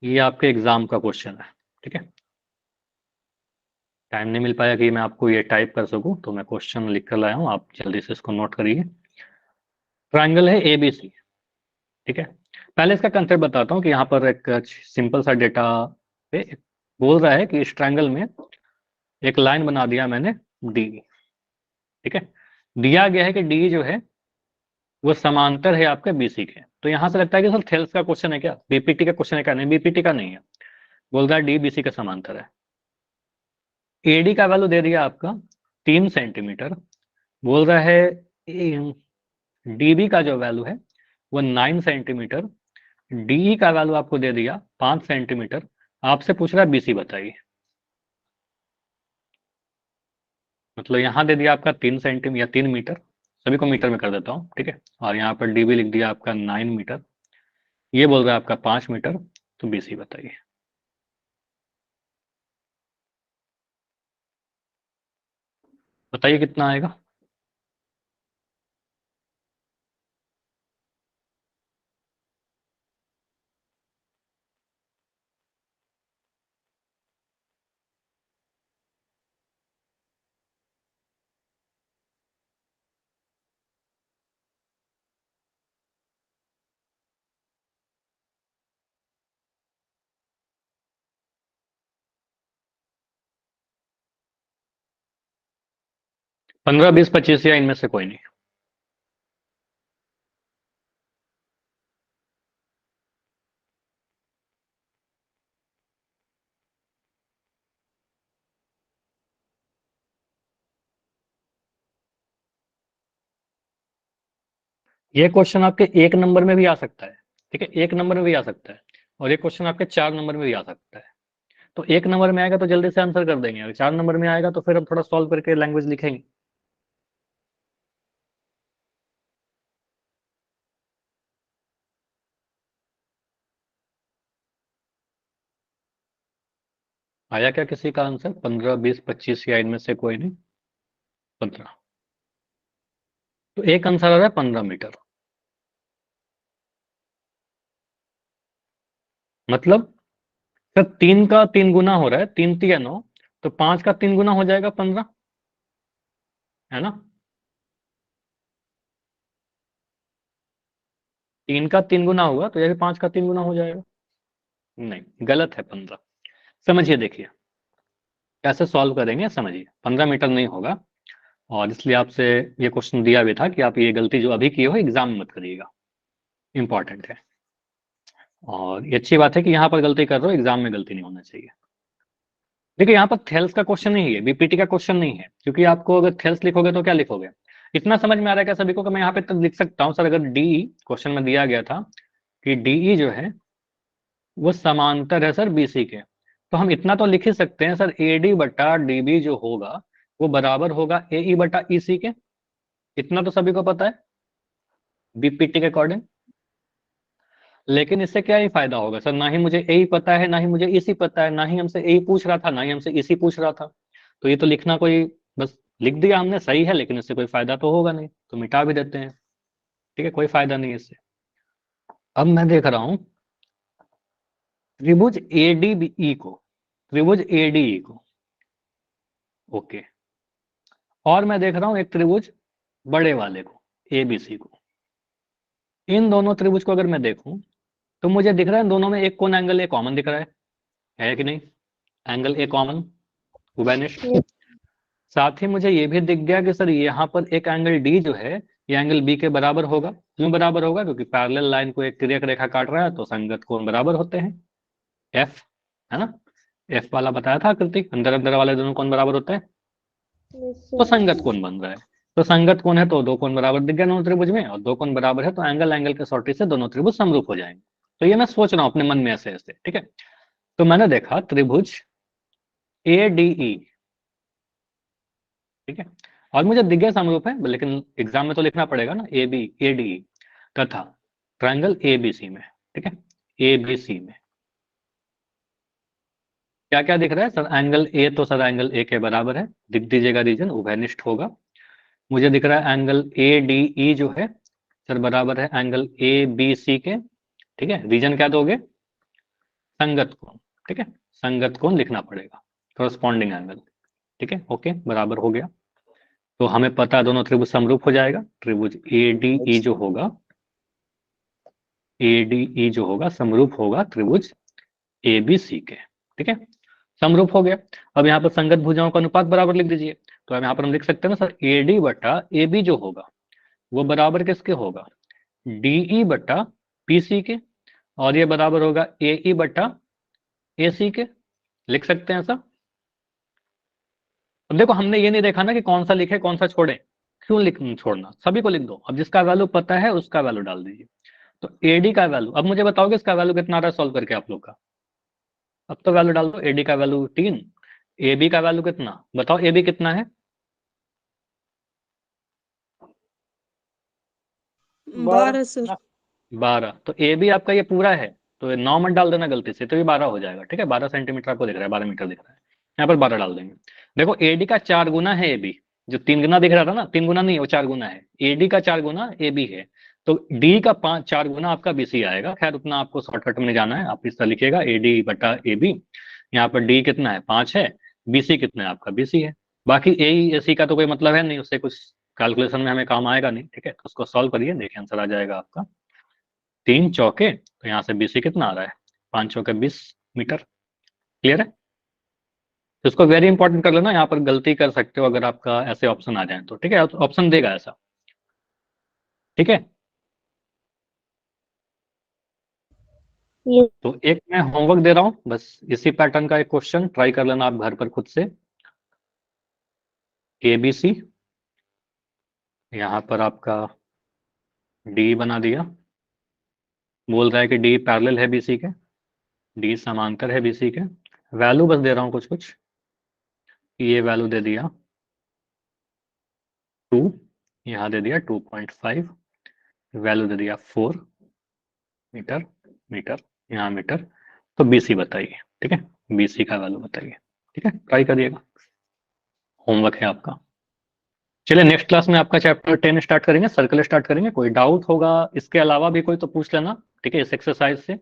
A: ये आपके एग्जाम का क्वेश्चन है। ठीक है, टाइम नहीं मिल पाया कि मैं आपको ये टाइप कर सकूं, तो मैं क्वेश्चन लिख कर लाया हूं, आप जल्दी से इसको नोट करिए। ट्राइंगल है ABC, ठीक है। पहले इसका कंसेप्ट बताता हूँ कि यहाँ पर एक सिंपल सा डेटा पे बोल रहा है कि इस ट्राइंगल में एक लाइन बना दिया मैंने डी, ठीक है। दिया गया है कि डी जो है वो समांतर है आपके BC के। तो यहां से लगता है कि सर थेल्स का क्वेश्चन है क्या, बीपीटी का क्वेश्चन है क्या? नहीं, बीपीटी का नहीं है। बोल रहा है डी BC के समांतर है। एडी का वैल्यू दे दिया आपका 3 सेंटीमीटर। बोल रहा है डीबी का जो वैल्यू है वो 9 सेंटीमीटर। डीई का वैल्यू आपको दे दिया 5 सेंटीमीटर। आपसे पूछ रहा है BC बताइए। मतलब यहाँ दे दिया आपका 3 सेंटीमीटर या 3 मीटर, सभी को मीटर में कर देता हूँ, ठीक है। और यहाँ पर डीबी लिख दिया आपका 9 मीटर। ये बोल रहा है आपका 5 मीटर। तो BC बताइए। बताइए कितना आएगा। पंद्रह, 20, 25 या इनमें से कोई नहीं। ये क्वेश्चन आपके 1 नंबर में भी आ सकता है, ठीक है। 1 नंबर में भी आ सकता है, और ये क्वेश्चन आपके 4 नंबर में भी आ सकता है। तो 1 नंबर में आएगा तो जल्दी से आंसर कर देंगे, अगर 4 नंबर में आएगा तो फिर हम थोड़ा सॉल्व करके लैंग्वेज लिखेंगे। आया क्या किसी का आंसर? 15, 20, 25 या इनमें से कोई नहीं? 15। तो एक आंसर आ रहा है 15 मीटर। मतलब सर 3 का 3 गुना हो रहा है, 3 3 या 9, तो 5 का 3 गुना हो जाएगा 15, है ना। 3 का 3 गुना हुआ तो यह भी 5 का 3 गुना हो जाएगा। नहीं, गलत है 15। समझिए, देखिए कैसे सॉल्व करेंगे, समझिए। 15 मीटर नहीं होगा, और इसलिए आपसे ये क्वेश्चन दिया भी था कि आप ये गलती जो अभी की हो एग्जाम में मत करिएगा, इंपॉर्टेंट है। और ये अच्छी बात है कि यहाँ पर गलती कर रहे हो, एग्जाम में गलती नहीं होना चाहिए। देखिए यहाँ पर थेल्स का क्वेश्चन नहीं है, बीपीटी का क्वेश्चन नहीं है, क्योंकि आपको अगर थेल्स लिखोगे तो क्या लिखोगे? इतना समझ में आ रहा है क्या सभी को कि मैं यहाँ पे तक लिख सकता हूँ सर, अगर डी क्वेश्चन में दिया गया था कि डीई जो है वो समांतर है सर BC के, तो हम इतना तो लिख ही सकते हैं सर, AD बटा DB जो होगा वो बराबर होगा AE बटा EC के। इतना तो सभी को पता है बीपीटी के अकॉर्डिंग। लेकिन इससे क्या ही फायदा होगा सर, ना ही मुझे ए पता है, ना ही मुझे EC पता है, ना ही हमसे ए पूछ रहा था, ना ही हमसे EC पूछ रहा था। तो ये तो लिखना कोई, बस लिख दिया हमने, सही है, लेकिन इससे कोई फायदा तो होगा नहीं, तो मिटा भी देते हैं, ठीक है। कोई फायदा नहीं है इससे। अब मैं देख रहा हूं त्रिभुज ADBE को, त्रिभुज ADE को, ओके। और मैं देख रहा हूं एक त्रिभुज बड़े वाले को, ABC को। इन दोनों त्रिभुज को अगर मैं देखूं तो मुझे दिख रहा है इन दोनों में एक कोण एंगल ए कॉमन दिख रहा है कि नहीं? एंगल ए कॉमन, उबेनिस्ट। साथ ही मुझे ये भी दिख गया कि सर यहाँ पर एक एंगल डी जो है ये एंगल बी के बराबर होगा। क्यों बराबर होगा? क्योंकि पैरेलल लाइन को एक तिर्यक रेखा काट रहा है, तो संगत कोण बराबर होते हैं, एफ, है ना। एफ वाला बताया था आकृति, अंदर अंदर वाले दोनों कोण बराबर होते हैं, तो संगत कोण बन रहा है। तो संगत कोण है तो दो कोण बराबर दिख गया दोनों त्रिभुज में, और दो कोण बराबर है तो एंगल एंगल के सौटी से दोनों त्रिभुज समरूप हो जाएंगे। तो ये मैं सोच रहा हूँ अपने मन में ऐसे ऐसे, ठीक है। तो मैंने देखा त्रिभुज ADE, ठीक है, और मुझे दिख गया समरूप है, लेकिन एग्जाम में तो लिखना पड़ेगा ना ADE तथा ट्रायंगल ABC में, ठीक है, ABC में क्या क्या दिख रहा है सर? एंगल ए तो सर एंगल ए के बराबर है, दिख दीजिएगा रीजन, उभयनिष्ठ होगा। मुझे दिख रहा है एंगल ADE जो है सर बराबर है एंगल ABC के, ठीक है। रीजन क्या दोगे? संगत कोण, ठीक है, संगत कोण लिखना पड़ेगा, corresponding एंगल। ठीक है, ओके, बराबर हो गया। तो हमें पता है दोनों त्रिभुज समरूप हो जाएगा। त्रिभुज ADE जो होगा, ADE जो होगा समरूप होगा त्रिभुज ABC के। ठीक है, समरूप हो गया। अब यहाँ पर संगत भुजाओं का अनुपात बराबर लिख दीजिए। तो अब यहाँ पर हम लिख सकते हैं ना सर, AD बटा AB जो होगा वो बराबर किसके होगा, DE बटा PC के, और ये बराबर होगा AE बटा AC के। लिख सकते हैं ऐसा। अब देखो हमने ये नहीं देखा ना कि कौन सा लिखे कौन सा छोड़े, क्यों लिख छोड़ना, सभी को लिख दो। अब जिसका वैल्यू पता है उसका वैल्यू डाल दीजिए। तो AD का वैल्यू, अब मुझे बताओगे इसका वैल्यू कितना आ रहा है सॉल्व करके आप लोग का। अब तो वैल्यू डाल दो। AD का वैल्यू 3, AB का वैल्यू कितना बताओ, AB कितना है
B: 12 सर।
A: 12। तो AB आपका ये पूरा है, तो 9 मत डाल देना गलती से, तो ये 12 हो जाएगा। ठीक है, 12 सेंटीमीटर आपको दिख रहा है, 12 मीटर दिख रहा है, यहाँ पर 12 डाल देंगे। देखो AD का 4 गुना है AB, जो 3 गुना दिख रहा था ना, 3 गुना नहीं वो 4 गुना है। AD का 4 गुना AB है, तो D का 4 गुना आपका BC आएगा। खैर उतना आपको शॉर्टकट में नहीं जाना है, आप इस तरह लिखिएगा AD बटा AB। यहाँ पर D कितना है 5 है, BC कितना है आपका BC है। बाकी AEC का तो कोई मतलब है नहीं, उससे कुछ कैलकुलेशन में हमें काम आएगा नहीं। ठीक है, तो उसको सॉल्व करिए, देखिए आंसर आ जाएगा आपका 3 चौके, तो यहाँ से BC कितना आ रहा है 5 चौके 20 मीटर। क्लियर है, तो इसको वेरी इंपॉर्टेंट कर लेना, यहाँ पर गलती कर सकते हो अगर आपका ऐसे ऑप्शन आ जाए तो। ठीक है, ऑप्शन देगा ऐसा। ठीक है,
D: Yes.
A: तो एक मैं होमवर्क दे रहा हूँ, बस इसी पैटर्न का एक क्वेश्चन ट्राई कर लेना आप घर पर खुद से। ABC, यहाँ पर आपका D बना दिया, बोल रहा है कि D पैरेलल है BC के, D समांतर है BC के। वैल्यू बस दे रहा हूँ कुछ कुछ, ये वैल्यू दे दिया 2, यहाँ दे दिया 2.5, वैल्यू दे दिया 4 मीटर, मीटर यहाँ मीटर। तो BC बताइए। ठीक है, BC का वैल्यू बताइए। ठीक है, ट्राई करिएगा, होमवर्क है आपका। चलिए नेक्स्ट क्लास में आपका चैप्टर 10 स्टार्ट करेंगे, सर्कल स्टार्ट करेंगे। कोई डाउट होगा इसके अलावा भी कोई तो पूछ लेना। ठीक है, इस एक्सरसाइज से।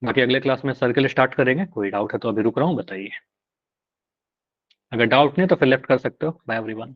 A: बाकी अगले क्लास में सर्कल स्टार्ट करेंगे। कोई डाउट है तो अभी रुक रहा हूँ, बताइए। अगर डाउट नहीं तो फिर लेफ्ट कर सकते हो। Bye everyone.